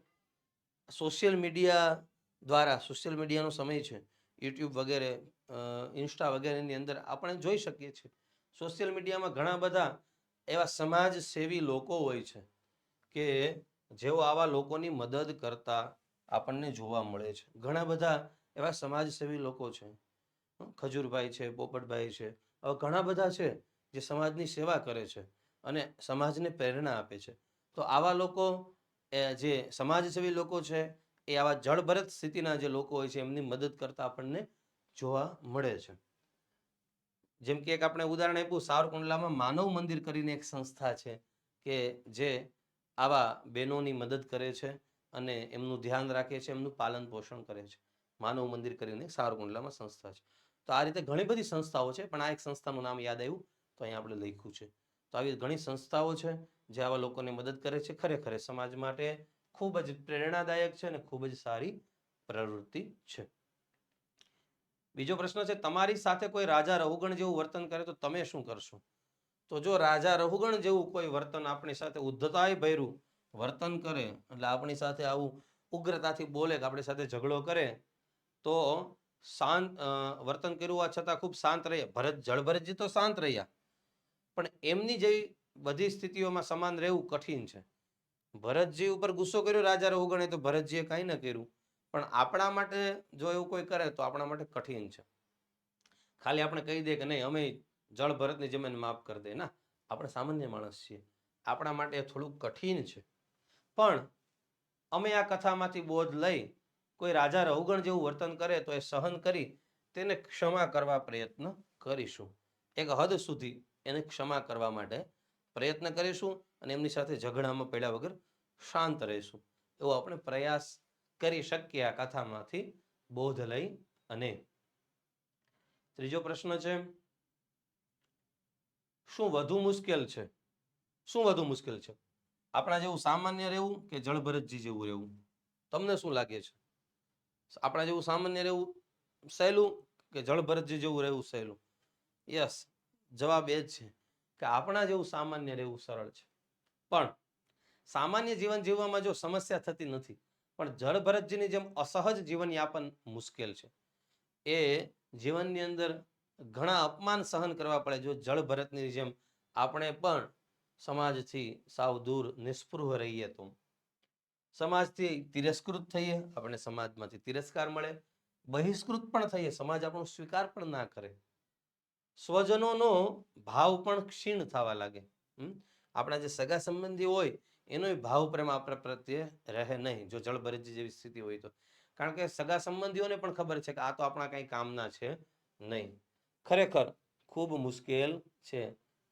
સોશિયલ મીડિયા દ્વારા, સોશિયલ મીડિયાનો સમય છે, યુટ્યુબ વગેરે, ઇન્સ્ટા વગેરેની અંદર આપણે જોઈ શકીએ છીએ. સોશિયલ મીડિયામાં ઘણા બધા એવા સમાજ સેવી લોકો હોય છે કે જેઓ આવા લોકોની મદદ કરતા આપણને જોવા મળે છે. ઘણા બધા એવા સમાજ સેવી લોકો છે, ખજૂરભાઈ છે, પોપટભાઈ છે, ઘણા બધા છે જે સમાજની સેવા કરે છે અને સમાજને પ્રેરણા આપે છે. તો આવા લોકો, જે સમાજસેવી લોકો છે, એ આવા જળભરત સ્થિતિના જે લોકો હોય છે એમની મદદ કરતા આપણને જોવા મળે છે. જેમ કે એક આપણે ઉદાહરણ આપ્યું, સાવરકુંડલામાં માનવ મંદિર કરીને એક સંસ્થા છે કે જે આવા બહેનોની મદદ કરે છે અને એમનું ધ્યાન રાખે છે, એમનું પાલન પોષણ કરે છે. માનવ મંદિર કરીને સાવરકુંડલામાં સંસ્થા છે. તો આ રીતે ઘણી બધી સંસ્થાઓ છે, પણ આ એક સંસ્થાનું નામ યાદ આવ્યું તો અહીંયા આપણે લખ્યું છે. તો આવી ઘણી સંસ્થાઓ છે જે આવા લોકોને મદદ કરે છે. ખરેખર સમાજ માટે ખૂબ જ પ્રેરણાદાયક છે અને ખૂબ જ સારી પ્રવૃત્તિ છે. બીજો પ્રશ્ન છે, તમારી સાથે કોઈ રાજા રહુગણ જેવું વર્તન કરે તો તમે શું કરશો? તો જો રાજા રહુગણ જેવું કોઈ વર્તન આપણી સાથે ઉદ્ધતાય ભર્યું વર્તન કરે, એટલે આપણી સાથે આવું ઉગ્રતાથી બોલે કે આપણી સાથે ઝઘડો કરે, તો શાંત વર્તન કર્યું હોવા છતાં ખૂબ શાંત રહે. જળભરતજી તો શાંત રહ્યા, પણ એમની જેવી બધી સ્થિતિઓમાં સમાન રહેવું કઠિન છે. ભરતજી ઉપર ગુસ્સો કર્યો રાજા રહુગણે તો ભરતજીએ કાંઈ ન કર્યું, પણ આપણા માટે જો એવું કોઈ કરે તો આપણા માટે કઠિન છે. ખાલી આપણે કહી દઈએ કે નહીં, અમે જળભરતની જેમ માફ કરી દે, ના, આપણે સામાન્ય માણસ છીએ, આપણા માટે થોડુંક કઠિન છે. પણ અમે આ કથામાંથી બોધ લઈ કોઈ રાજા રહુગણ જેવું વર્તન કરે તો એ સહન કરી તેને ક્ષમા કરવા પ્રયત્ન કરીશું. એક હદ સુધી એને ક્ષમા કરવા માટે પ્રયત્ન કરીશું અને એમની સાથે ઝઘડામાં પડ્યા વગર શાંત રહીશું. એવો આપણે પ્રયાસ કરી શકીએ આ કથામાંથી બોધ લઈ. અને ત્રીજો પ્રશ્ન છે, શું વધુ મુશ્કેલ છે? શું વધુ મુશ્કેલ છે, આપણા જેવું સામાન્ય રહેવું કે જળભરતજી જેવું રહેવું? તમને શું લાગે છે, આપણા જેવું સામાન્ય રહેવું સહેલું કે જળભરતજી જેવું રહેવું સહેલું? યસ, જવાબ એ જ છે કે આપણા જેવું સામાન્ય રહેવું સરળ છે. પણ સામાન્ય જીવન જીવવામાં જો સમસ્યા થતી નથી, પણ જળભરતજીની જેમ અસહજ જીવનયાપન મુશ્કેલ છે. એ જીવનની અંદર ઘણા અપમાન સહન કરવા પડે. જો જળભરતની જેમ આપણે પણ સમાજથી સાવ દૂર નિસ્પૃહ રહીએ તો સમાજથી તિરસ્કૃત થઈએ, આપણે સમાજમાંથી તિરસ્કાર મળે, બહિષ્કૃત પણ થઈએ, સમાજ આપણો સ્વીકાર પણ ના કરે, સ્વજનોનો ભાવ પણ ક્ષીણ થવા લાગે. આપણા જે સગા સંબંધી હોય એનો ભાવ પ્રેમ આપણા પ્રત્યે રહે નહીં જો જળભરતજી જેવી સ્થિતિ હોય તો. કારણ કે સગા સંબંધીઓને પણ ખબર છે કે આ તો આપણા કંઈ કામના છે નહીં. ખરેખર ખૂબ મુશ્કેલ છે.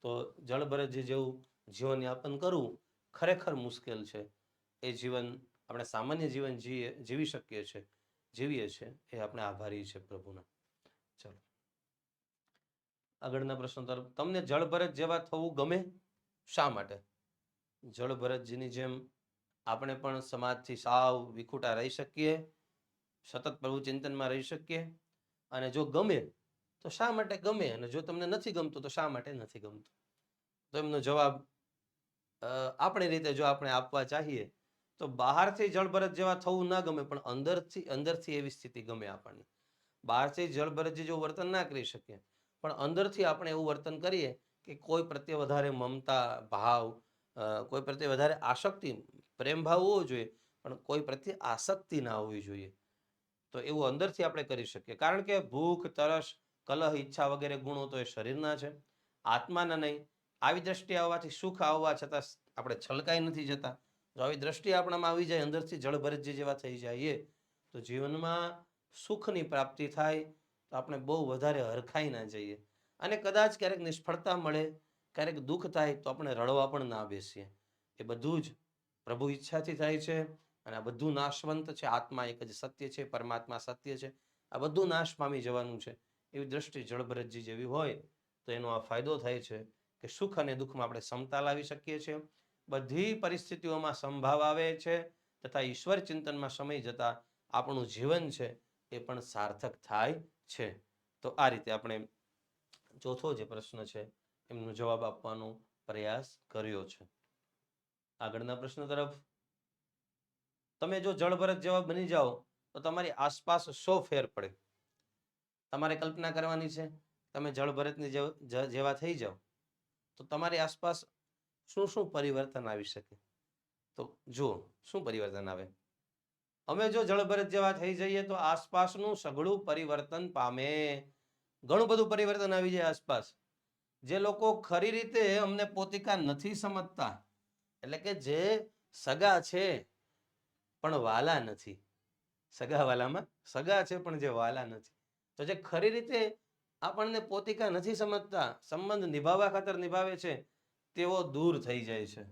તો જળભરતજી જેવું જીવનયાપન કરવું ખરેખર મુશ્કેલ છે. એ જીવન આપણે સામાન્ય જીવન જીવી શકીએ છીએ, જીવીએ છીએ, એ આપણે આભારી છે પ્રભુના. ચલો. આગળના પ્રશ્ન તરફ. તમને જળભરત જેવા થવું ગમે? શા માટે? જળભરતજીની જેમ આપણે પણ સમાજથી સાવ વિખૂટા રહી શકીએ, સતત પ્રભુ ચિંતનમાં રહી શકીએ, અને જો ગમે તો શા માટે ગમે, અને જો તમને નથી ગમતું તો શા માટે નથી ગમતું? તો એમનો જવાબ આપણી રીતે જો આપણે આપવા ચાહીએ તો બહારથી જળભરત જેવા થવું ના ગમે, પણ અંદરથી એવી સ્થિતિ ગમે આપણને. બહારથી જળભરતજી જેવું વર્તન ના કરી શકીએ, પણ અંદરથી આપણે એવું વર્તન કરીએ કે કોઈ પ્રત્યે વધારે મમતા ભાવ, કોઈ પ્રત્યે વધારે આસક્તિ, પ્રેમ ભાવ હોવો જોઈએ, પણ કોઈ પ્રત્યે આસક્તિ ના હોવી જોઈએ. તો એવું અંદરથી આપણે કરી શકીએ. કારણ કે ભૂખ, તરસ, કલહ, ઈચ્છા વગેરે ગુણો તો એ શરીરના છે, આત્માના નહીં. આવી દ્રષ્ટિ આવવાથી સુખ આવવા છતાં આપણે છલકાઈ નથી જતા. જો આવી દ્રષ્ટિ આપણામાં આવી જાય, અંદરથી જળભરતજી જેવા થઈ જઈએ, તો જીવનમાં સુખની પ્રાપ્તિ થાય, તો આપણે બહુ વધારે હરખાઈ ના જઈએ. અને કદાચ ક્યારેક નિષ્ફળતા મળે, ક્યારેક દુઃખ થાય, તો આપણે રડવા પણ ના બેસીએ. એ બધું જ પ્રભુ ઈચ્છાથી થાય છે. અને આ બધું નાશવંત છે. આત્મા એક જ સત્ય છે, પરમાત્મા સત્ય છે. આ બધું નાશ પામી જવાનું છે. એવી દ્રષ્ટિ જળભરતજી જેવી હોય તો એનો આ ફાયદો થાય છે કે સુખ અને દુઃખમાં આપણે સમતા લાવી શકીએ છીએ. બધી પરિસ્થિતિઓમાં સંભાવ આવે છે, તથા ઈશ્વર ચિંતનમાં સમય જતા આપણું જીવન છે એ પણ સાર્થક થાય છે. તો આ રીતે આપણે ચોથો જે પ્રશ્ન છે એમનો જવાબ આપવાનો પ્રયાસ કર્યો છે. આગળના પ્રશ્ન તરફ. તમે જો જળભરત જેવા બની જાઓ તો તમારી આસપાસ શો ફેર પડે? તમારે કલ્પના કરવાની છે, તમે જળભરતની જેવા થઈ જાઓ તો તમારી આસપાસ શું શું પરિવર્તન આવી શકે? તો જુઓ શું પરિવર્તન આવે. અમે જો જળભરત જેવા થઈ જઈએ તો આસપાસનું સઘળું પરિવર્તન પામે. ઘણું બધું પરિવર્તન આવી જાય આસપાસ. જે લોકો ખરી રીતે અમને પોતિકા નથી સમજતા, એટલે કે જે સગા છે પણ વાલા નથી, સગા વાલામાં સગા છે પણ જે વાલા નથી, તો જે ખરી રીતે આપણને પોતિકા નથી સમજતા, સંબંધ નિભાવવા ખાતર નિભાવે છે, તેઓ દૂર થઈ જાય છે.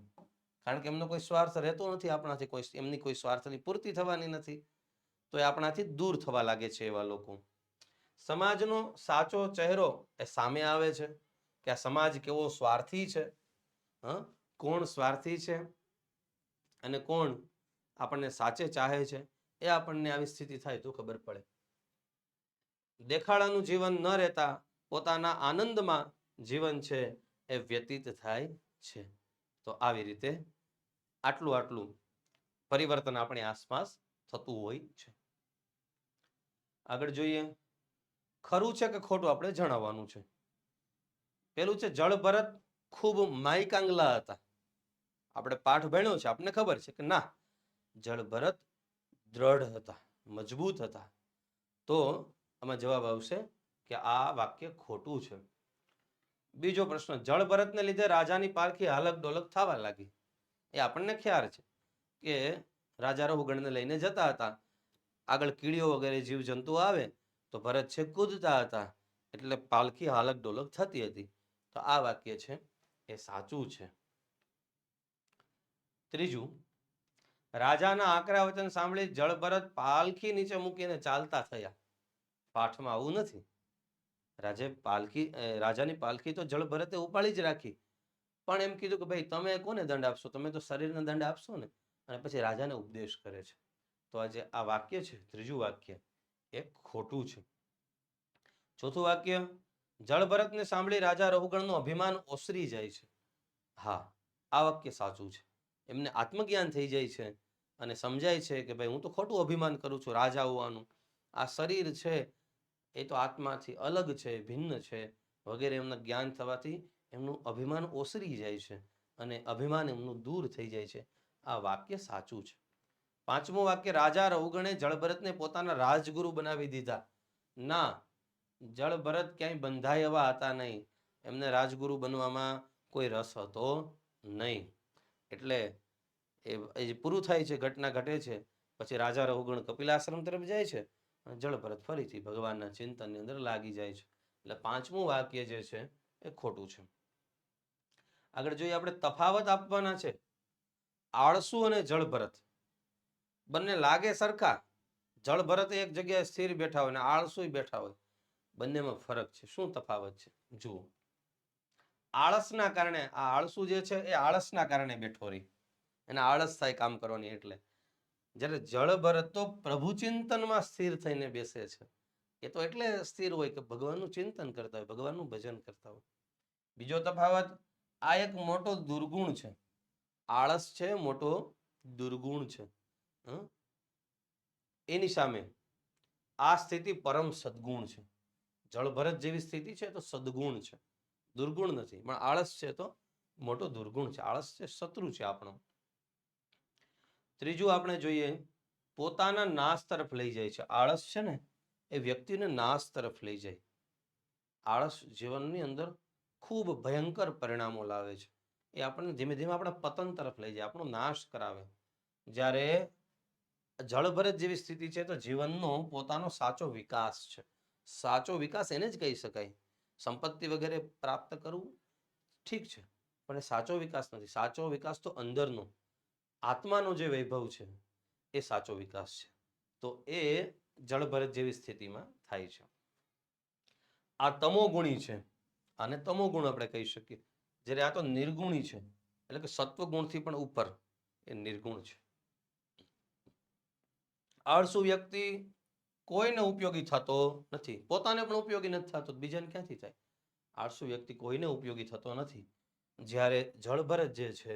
કારણ કે એમનો કોઈ સ્વાર્થ રહેતો નથી આપણાથી, એમની કોઈ સ્વાર્થની પૂર્તિ થવાની નથી, તો એ આપણાથી દૂર થવા લાગે છે એવા લોકો. સમાજનો સાચો ચહેરો એ સામે આવે છે કે આ સમાજ કેવો સ્વાર્થી છે, કોણ સ્વાર્થી છે અને કોણ આપણને સાચે ચાહે છે, એ આપણને આવી સ્થિતિ થાય તો ખબર પડે. દેખાડાનું જીવન ન રહેતા પોતાના આનંદમાં જીવન છે એ વ્યતીત થાય છે. તો આવી રીતે આટલું પરિવર્તન આપણી આસપાસ થતું હોય છે. આગળ જોઈએ. ખરું છે કે ખોટું આપણે જણાવવાનું છે. પેલું છે, જળભરત ખૂબ માયકાંગલા હતા. આપણે પાઠ ભણ્યો છે, આપણને ખબર છે કે ના, જળભરત દ્રઢ હતા, મજબૂત હતા. તો આમાં જવાબ આવશે કે આ વાક્ય ખોટું છે. બીજો પ્રશ્ન, જળભરતને લીધે રાજાની પાલખી હાલક ડોલક થવા લાગી. એ આપણને ખ્યાલ છે કે રાજા રઘુગણને લઈને જતા હતા, આગળ કીડીઓ વગેરે જીવજંતુ આવે તો ભરત છે કૂદતા હતા, એટલે પાલખી હાલક ડોલક થતી હતી. તો આ વાક્ય છે એ સાચું છે. ત્રીજું, રાજાના આકરા વચન સાંભળી જળભરત પાલખી નીચે મૂકીને ચાલતા થયા. પાઠમાં આવું નથી. રાજાની પાલખી તો જળભરતે ઉપાડી જ રાખી, પણ એમ કીધું કે ભાઈ તમે કોને દંડ આપશો, તમે તો શરીરને દંડ આપશો ને, અને પછી રાજાને ઉપદેશ કરે છે. તો આજે આ વાક્ય છે, ત્રીજું વાક્ય, એ ખોટું છે. ચોથું વાક્ય, જળભરતને સાંભળી રાજા રઘુગણનું અભિમાન ઓસરી જાય છે. હા, આ વાક્ય સાચું છે. એમને આત્મજ્ઞાન થઈ જાય છે અને સમજાય છે કે ભાઈ હું તો ખોટું અભિમાન કરું છું રાજા હોવાનું, આ શરીર છે એ તો આત્માથી અલગ છે, ભિન્ન છે વગેરે. એમના જ્ઞાન થવાથી એમનું અભિમાન ઓસરી જાય છે અને અભિમાન એમનું દૂર થઈ જાય છે. આ વાક્ય સાચું છે. પાંચમું વાક્ય, રાજા રઘુગણે જળભરતને પોતાના રાજગુરુ બનાવી દીધા. ના, જળભરત ક્યાંય બંધાય એવા હતા નહીં, એમને રાજગુરુ બનવામાં કોઈ રસ હતો નહીં. એટલે એ પૂરું થાય છે, ઘટના ઘટે છે, પછી રાજા રઘુગણ કપિલાશ્રમ તરફ જાય છે અને જળભરત ફરીથી ભગવાનના ચિંતનની અંદર લાગી જાય છે. એટલે પાંચમું વાક્ય જે છે એ ખોટું છે. આગળ જોઈએ, આપણે તફાવત આપવાના છે. આળસુ અને જળભરત બંને લાગે સરખા. જળભરત એક જગ્યાએ સ્થિર બેઠા હોય અને આળસુ બેઠા હોય. બંનેમાં ફરક છે. શું તફાવત છે જુઓ. આળસના કારણે આ આળસુ જે છે એ આળસના કારણે બેઠો રહી, એને આળસ થાય કામ કરવાની. એટલે જ્યારે જળભરત તો પ્રભુ ચિંતનમાં સ્થિર થઈને બેસે છે. એ તો એટલે સ્થિર હોય કે ભગવાનનું ચિંતન કરતા હોય, ભગવાનનું ભજન કરતા હોય. બીજો તફાવત, આ એક મોટો દુર્ગુણ છે. આળસ છે મોટો દુર્ગુણ છે. એની સામે આ સ્થિતિ પરમ સદગુણ છે. જળભરત જેવી સ્થિતિ છે તો સદગુણ છે, દુર્ગુણ નથી. પણ આળસ છે તો મોટો દુર્ગુણ છે. આળસ છે શત્રુ છે આપણો. ત્રીજું આપણે જોઈએ, પોતાના નાશ તરફ લઈ જાય છે. આળસ છે ને એ વ્યક્તિને નાશ તરફ લઈ જાય. આળસ જીવનની અંદર ખૂબ ભયંકર પરિણામો લાવે છે. એ આપણને ધીમે ધીમે આપણા પતન તરફ લઈ જાય, આપણો નાશ કરાવે. જ્યારે જળભરત જેવી સ્થિતિ છે તો જીવનનો પોતાનો સાચો વિકાસ છે. સાચો વિકાસ એને જ કહી શકાય. સંપત્તિ વગેરે પ્રાપ્ત કરવું ઠીક છે, પણ એ સાચો વિકાસ નથી. સાચો વિકાસ તો અંદરનો આત્માનો જે વૈભવ છે એ સાચો વિકાસ છે. તો એ જળભરત જેવી સ્થિતિમાં થાય છે. આ તમોગુણી છે, આને તમોગુણ આપણે કહી શકીએ. જ્યારે આ તો નિર્ગુણી છે, એટલે કે સત્વગુણથી પણ ઉપર એ નિર્ગુણ છે. આળસુ વ્યક્તિ કોઈને ઉપયોગી થતો નથી, પોતાને પણ ઉપયોગી નથી થતો, બીજાને ક્યાંથી થાય? આળસુ વ્યક્તિ કોઈને ઉપયોગી થતો નથી. જ્યારે જળભરત જે છે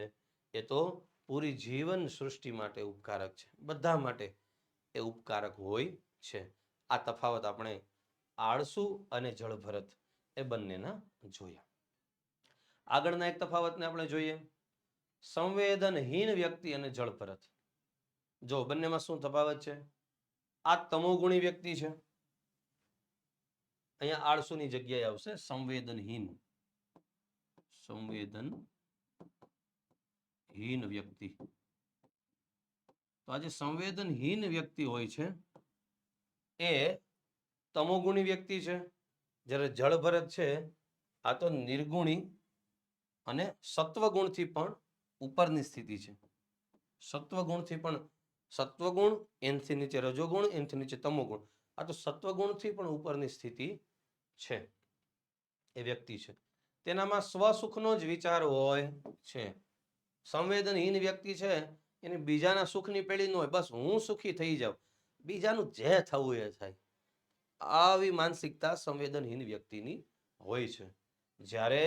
એ તો પૂરી જીવન સૃષ્ટિ માટે ઉપકારક છે, બધા માટે એ ઉપકારક હોય છે. આ તફાવત આપણે આળસુ અને જળભરત એ બંનેના જોયા. આગળના એક તફાવતને આપણે જોઈએ, સંવેદનહીન વ્યક્તિ અને જળભરત. જો બંનેમાં શું તફાવત છે? આ તમોગુણી વ્યક્તિ છે, અહીંયા આળસુની જગ્યાએ આવશે સંવેદનહીન. સંવેદનહીન વ્યક્તિ. તો આ જે સંવેદનહીન વ્યક્તિ હોય છે એ તમોગુણી વ્યક્તિ છે. જ્યારે જળભરત છે આ તો નિર્ગુણી અને સત્વગુણથી પણ ઉપરની સ્થિતિ છે. સત્વગુણથી પણ, સત્વગુણ એનથી નીચે રજોગુણ, એનથી નીચે તમોગુણ. આ તો સત્વગુણથી પણ ઉપરની સ્થિતિ છે એ વ્યક્તિ છે. તેનામાં સ્વસુખનો જ વિચાર હોય છે. સંવેદનહીન વ્યક્તિ છે એને બીજાના સુખની પેળી ન હોય, બસ હું સુખી થઈ જાઉં, બીજાનું જે થવું એ થાય. આવી માનસિકતા સંવેદનહીન વ્યક્તિની હોય છે. જ્યારે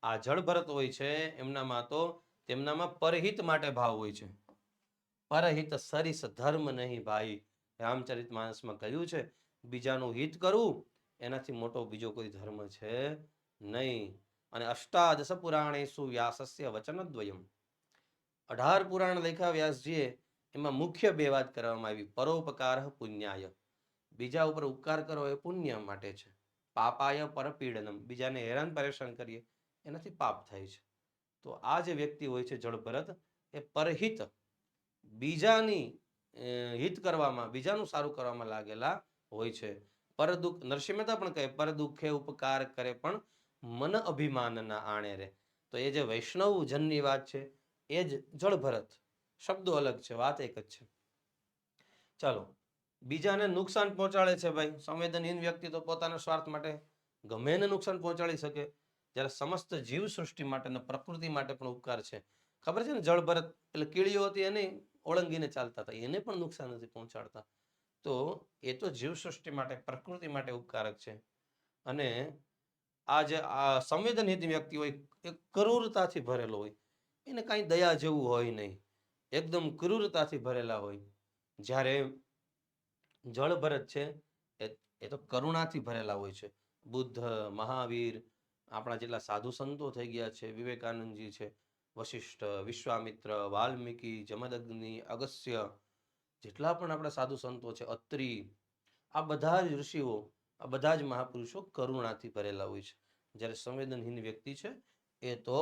આ જળભરત હોય છે એમનામાં તો તેમનામાં પરહિત માટે ભાવ હોય છે. પરહિત સરિસ ધર્મ નહીં ભાઈ, રામચરિત માનસમાં કહ્યું છે, બીજાનું હિત કરવું એનાથી મોટો બીજો કોઈ ધર્મ છે નહીં. અને અષ્ટાદશ પુરાણેષુ વ્યાસસ્ય વચનદ્વયમ, 18 પુરાણ લખ્યા વ્યાસજીએ, એમાં મુખ્ય 2 વાત કરવામાં આવી. પરોપકાર પુણ્યાય, બીજા ઉપર ઉપકાર કરો એ પુણ્ય માટે છે. પાપાય પરપીડનમ, બીજાને હેરાન પરેશાન કરીએ એનાથી પાપ થાય છે. તો આ જે વ્યક્તિ હોય છે જળભરત એ પરહિત, બીજાની હિત કરવામાં, બીજાનું સારું કરવામાં લાગેલા હોય છે. પરદુઃખ, નરસિંહ મહેતા પણ કહે, પર દુઃખે ઉપકાર કરે પણ મન અભિમાનના આણે રે. તો એ જે વૈષ્ણવ જનની વાત છે એ જ જળભરત. શબ્દો અલગ છે, વાત એક જ છે. ચાલો, બીજાને નુકસાન પહોંચાડે છે ભાઈ. સંવેદનહીન વ્યક્તિ તો પોતાના સ્વાર્થ માટે ગમે એને નુકસાન પહોંચાડી શકે. જ્યારે સમસ્ત જીવ સૃષ્ટિ માટે અને પ્રકૃતિ માટે પણ ઉપકાર છે. ખબર છે ને, જળભરત એટલે કીડીઓ હતી એને ઓળંગીને ચાલતા હતા, એને પણ નુકસાન નથી પહોંચાડતા. તો એ તો જીવ સૃષ્ટિ માટે, પ્રકૃતિ માટે ઉપકારક છે. અને આ જે આ સંવેદનહીન વ્યક્તિ હોય એ ક્રૂરતાથી ભરેલો હોય, એને કાંઈ દયા જેવું હોય નહીં, એકદમ ક્રૂરતાથી ભરેલા હોય. જ્યારે જળભરત છે એ તો કરુણાથી ભરેલા હોય છે. બુદ્ધ, મહાવીર, આપણા જેટલા સાધુ સંતો થઈ ગયા છે, વિવેકાનંદજી છે, વશિષ્ઠ, વિશ્વામિત્ર, વાલ્મીકી, જમદગ્નિ, અગસ્ત્ય, જેટલા પણ આપણા સાધુ સંતો છે, અત્રી, આ બધા જ ઋષિઓ, આ બધા જ મહાપુરુષો કરુણાથી ભરેલા હોય છે. જ્યારે સંવેદનહીન વ્યક્તિ છે એ તો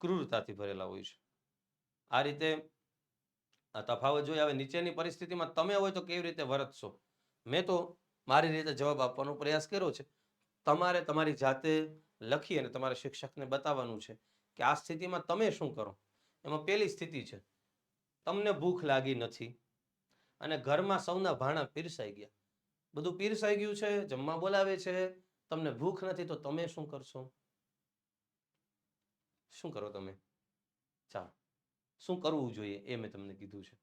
ક્રૂરતાથી ભરેલા હોય છે. આ રીતે આ તફાવત જોઈએ. હવે નીચેની પરિસ્થિતિમાં તમે હોય તો કેવી રીતે વર્તશો? મેં તો મારી રીતે જવાબ આપવાનો પ્રયાસ કર્યો છે. તમારે તમારી જાતે લખી અને તમારા શિક્ષકને બતાવવાનું છે કે આ સ્થિતિમાં તમે શું કરો. એમાં પહેલી સ્થિતિ છે, તમને ભૂખ લાગી નથી અને ઘરમાં સૌના ભાણા પીરસાઈ ગયા. બધું પીરસાઈ ગયું છે, જમવા બોલાવે છે, તમને ભૂખ નથી, તો તમે શું કરશો? શું કરો તમે? ચાલો, શું કરવું જોઈએ એ મેં તમને કીધું છે.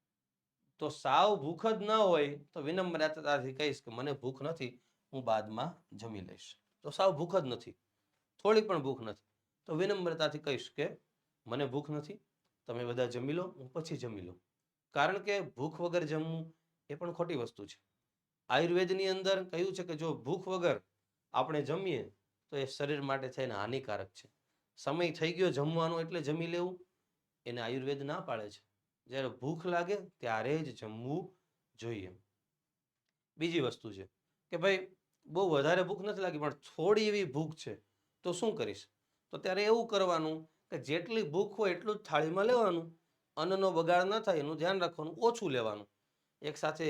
તો સાવ ભૂખ જ ન હોય તો વિનમ્રતાથી કહીશ કે મને ભૂખ નથી, હું બાદમાં જમી લઈશ. તો સાવ ભૂખ જ નથી, થોડી પણ ભૂખ નથી, તો વિનમ્રતાથી કહીશ કે મને ભૂખ નથી, તમે બધા જમી લો, હું પછી જમી લઉં. કારણ કે ભૂખ વગર જમવું એ પણ ખોટી વસ્તુ છે. આયુર્વેદની અંદર કહ્યું છે કે જો ભૂખ વગર આપણે જમીએ તો એ શરીર માટે થઈને હાનિકારક છે. સમય થઈ ગયો જમવાનો એટલે જમી લેવું, એને આયુર્વેદ ના પાડે છે. જ્યારે ભૂખ લાગે ત્યારે જ જમવું જોઈએ. બીજી વસ્તુ છે કે ભાઈ બહુ વધારે ભૂખ નથી લાગી પણ થોડી એવી ભૂખ છે, તો શું કરીશ? તો ત્યારે એવું કરવાનું કે જેટલી ભૂખ હોય એટલું જ થાળીમાં લેવાનું, અન્નનો બગાડ ન થાય એનું ધ્યાન રાખવાનું, ઓછું લેવાનું. એક સાથે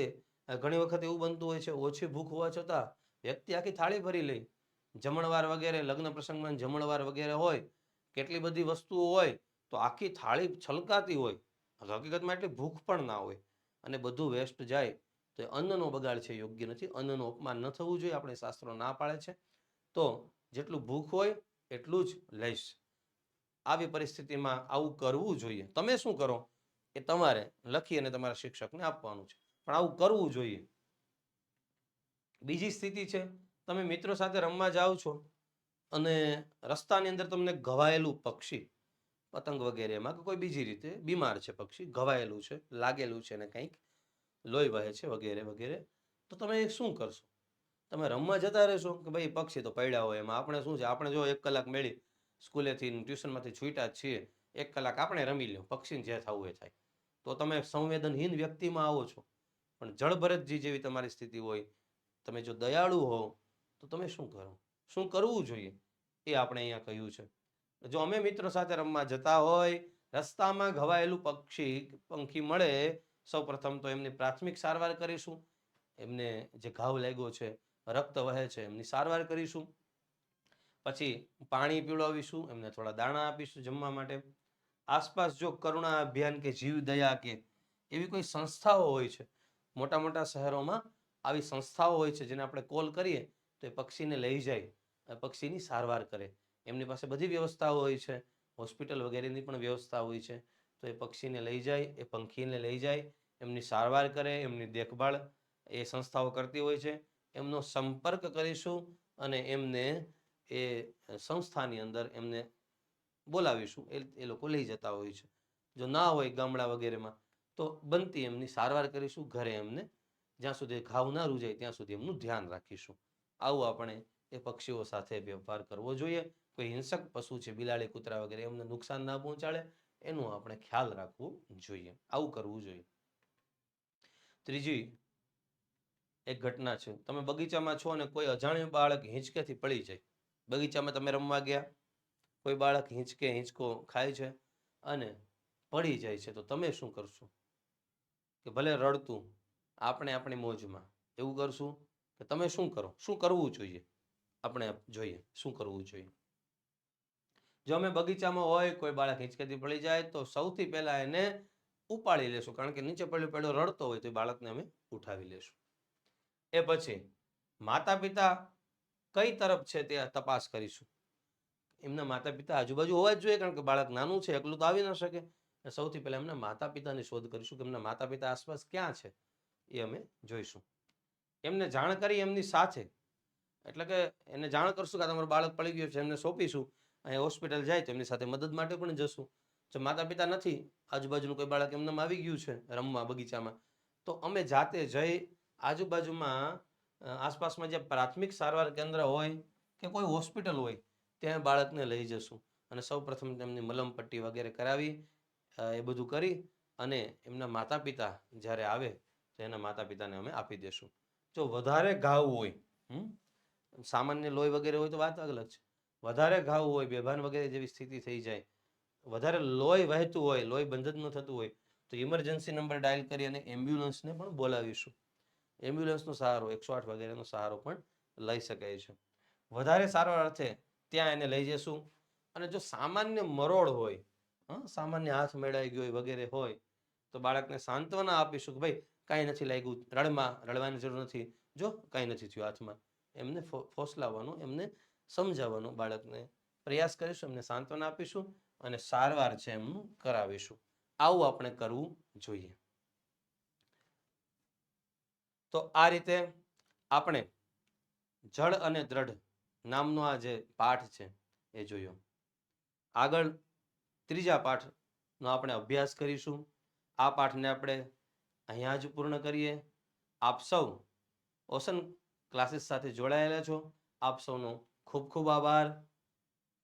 ઘણી વખત એવું બનતું હોય છે, ઓછી ભૂખ હોવા છતાં વ્યક્તિ આખી થાળી ભરી લે. જમણવાર વગેરે, લગ્ન પ્રસંગમાં જમણવાર વગેરે હોય, કેટલી બધી વસ્તુઓ હોય, તો આખી થાળી છલકાતી હોય, હકીકતમાં એટલી ભૂખ પણ ના હોય, અને બધું વેસ્ટ જાય, તો અન્નનો બગાડ છે, યોગ્ય નથી. અન્નનું અપમાન ન થવું જોઈએ, આપણે શાસ્ત્રો ના પાડે છે. તો જેટલું ભૂખ હોય એટલું જ લઈશ. આવી પરિસ્થિતિમાં આવું કરવું જોઈએ. તમે શું કરો એ તમારે લખી અને તમારા શિક્ષકને આપવાનું છે, પણ આવું કરવું જોઈએ. બીજી સ્થિતિ છે, તમે મિત્રો સાથે રમવા જાઓ છો અને રસ્તાની અંદર તમને ઘવાયેલું પક્ષી, પતંગ વગેરેમાં કે કોઈ બીજી રીતે બીમાર છે પક્ષી, ઘવાયેલું છે, લાગેલું છે ને કંઈક લોહી વહે છે વગેરે વગેરે, તો તમે શું કરશો? તમે રમવા જતા રહેશો કે ભાઈ પક્ષી તો પડ્યા હોય, એમાં આપણે શું છે, આપણે જો 1 કલાક મેળી સ્કૂલેથી ટ્યુશનમાંથી છૂટ્યા જ છીએ, 1 કલાક આપણે રમી લ્યો, પક્ષીને જે થવું એ થાય. તો તમે સંવેદનહીન વ્યક્તિમાં આવો છો. પણ જળભરતજી જેવી તમારી સ્થિતિ હોય, તમે જો દયાળુ હો, તો તમે શું કરો? શું કરવું જોઈએ એ આપણે અહીંયા કહ્યું છે. જો અમે મિત્રો સાથે રમવા જતા હોય, રસ્તામાં ઘવાયેલું પંખી મળે, સૌ પ્રથમ તો એમની પ્રાથમિક સારવાર કરીશું. એમને જે ઘાવ લાગ્યો છે, રક્ત વહે છે, એમની સારવાર કરીશું. પછી પાણી પીવડાવીશું, એમને થોડા દાણા આપીશું જમવા માટે. આસપાસ જો કરુણા અભિયાન કે જીવ દયા કે એવી કોઈ સંસ્થાઓ હોય છે, મોટા મોટા શહેરોમાં આવી સંસ્થાઓ હોય છે, જેને આપણે કોલ કરીએ તો એ પક્ષીને લઈ જાય, પક્ષીની સારવાર કરે. એમની પાસે બધી વ્યવસ્થાઓ હોય છે, હોસ્પિટલ વગેરેની પણ વ્યવસ્થા હોય છે. તો એ પક્ષીને લઈ જાય, એ પંખીને લઈ જાય, એમની સારવાર કરે, એમની દેખભાળ એ સંસ્થાઓ કરતી હોય છે. એમનો સંપર્ક કરીશું અને એમને એ સંસ્થાની અંદર એમને બોલાવીશું, એ લોકો લઈ જતા હોય છે. જો ના હોય ગામડા વગેરેમાં, તો બનતી એમની સારવાર કરીશું ઘરે એમને, જ્યાં સુધી ઘાવ ના રૂજાય ત્યાં સુધી એમનું ધ્યાન રાખીશું. આવું આપણે એ પક્ષીઓ સાથે વ્યવહાર કરવો જોઈએ. કોઈ હિંસક પશુ છે, બિલાડી, કૂતરા વગેરે, એમને નુકસાન ના પહોંચાડે એનું આપણે ખ્યાલ રાખવું જોઈએ. આવું કરવું જોઈએ. ત્રીજી એક ઘટના છે, તમે બગીચામાં છો અને કોઈ અજાણ્યું બાળક હિંચકેથી પડી જાય. બગીચામાં તમે રમવા ગયા, કોઈ બાળક હિંચકો ખાય છે અને પડી જાય છે, તો તમે શું કરશો? કે ભલે રડતું, આપણે આપણી મોજમાં એવું કરશું કે તમે શું કરો? શું કરવું જોઈએ? આપણે જોઈએ શું કરવું જોઈએ. જો અમે બગીચામાં હોય, કોઈ બાળક હિંચકેથી પડી જાય, તો સૌથી પહેલા એને ઉપાડી લેશું, કારણ કે નીચે પડ્યો રડતો હોય તો એ બાળકને અમે ઉઠાવી લેશું. એ પછી માતા પિતા કઈ તરફ છે તે તપાસ કરીશું. એમના માતા પિતા આજુબાજુ હોવા જ જોઈએ, કારણ કે બાળક નાનું છે, એકલું તો આવી ન શકે. સૌથી પહેલા એમના માતા પિતાની શોધ કરીશું કે એમના માતા પિતા આસપાસ ક્યાં છે, એ અમે જોઈશું. એમને જાણ કરી એમની સાથે, એટલે કે એને જાણ કરશું કે તમારું બાળક પડી ગયું છે, એમને સોંપીશું. અહીંયા હોસ્પિટલ જાય તો એમની સાથે મદદ માટે પણ જશું. જો માતા પિતા નથી, આજુબાજુનું કોઈ બાળક એમને આવી ગયું છે રમવા બગીચામાં, તો અમે જાતે જઈ આજુબાજુમાં આસપાસમાં જે પ્રાથમિક સારવાર કેન્દ્ર હોય કે કોઈ હોસ્પિટલ હોય, ત્યાં બાળકને લઈ જશું અને સૌ પ્રથમ તેમની મલમપટ્ટી વગેરે કરાવી, એ બધું કરી અને એમના માતા પિતા જ્યારે આવે તો એના માતા પિતાને અમે આપી દેશું. જો વધારે ઘાવ હોય, સામાન્ય લોહી વગેરે હોય તો વાત અલગ છે. વધારે ઘાવ હોય, બેભાન વગેરે જેવી સ્થિતિ થઈ જાય, વધારે લોહી વહેતું હોય, લોહી બંધ જ ન થતું હોય, તો ઇમરજન્સી નંબર ડાયલ કરી અને એમ્બ્યુલન્સને પણ બોલાવીશું. એમ્બ્યુલન્સનો સહારો, 108 વગેરેનો સહારો પણ લઈ શકાય છે. વધારે સારવાર અર્થે ત્યાં એને લઈ જશું. અને જો સામાન્ય મરોડ હોય, સામાન્ય હાથ મેળાઈ ગયો વગેરે હોય, તો બાળકને સાંત્વના આપીશું કે ભાઈ કાંઈ નથી લાગ્યું, રડવાની જરૂર નથી, જો કાંઈ નથી થયું હાથમાં, એમને ફોસલાવવાનું, એમને સમજાવવાનું, બાળકને પ્રયાસ કરીશું, એમને સાંત્વના આપીશું અને સારવાર છે એમનું કરાવીશું. આવું આપણે કરવું જોઈએ. તો આ રીતે આપણે જળ અને દ્રઢ નામનો આ જે પાઠ છે એ જોયો. આગળ ત્રીજા પાઠનો આપણે અભ્યાસ કરીશું. આ પાઠને આપણે અહીંયા જ પૂર્ણ કરીએ. આપ સૌ ઓશન ક્લાસીસ સાથે જોડાયેલા છો. આપ સૌનો ખૂબ ખૂબ આભાર.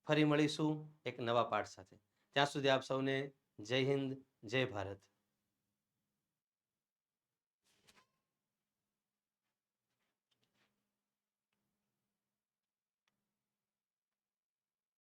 ફરી મળીશું એક નવા પાઠ સાથે. ત્યાં સુધી આપ સૌને જય હિન્દ, જય ભારત.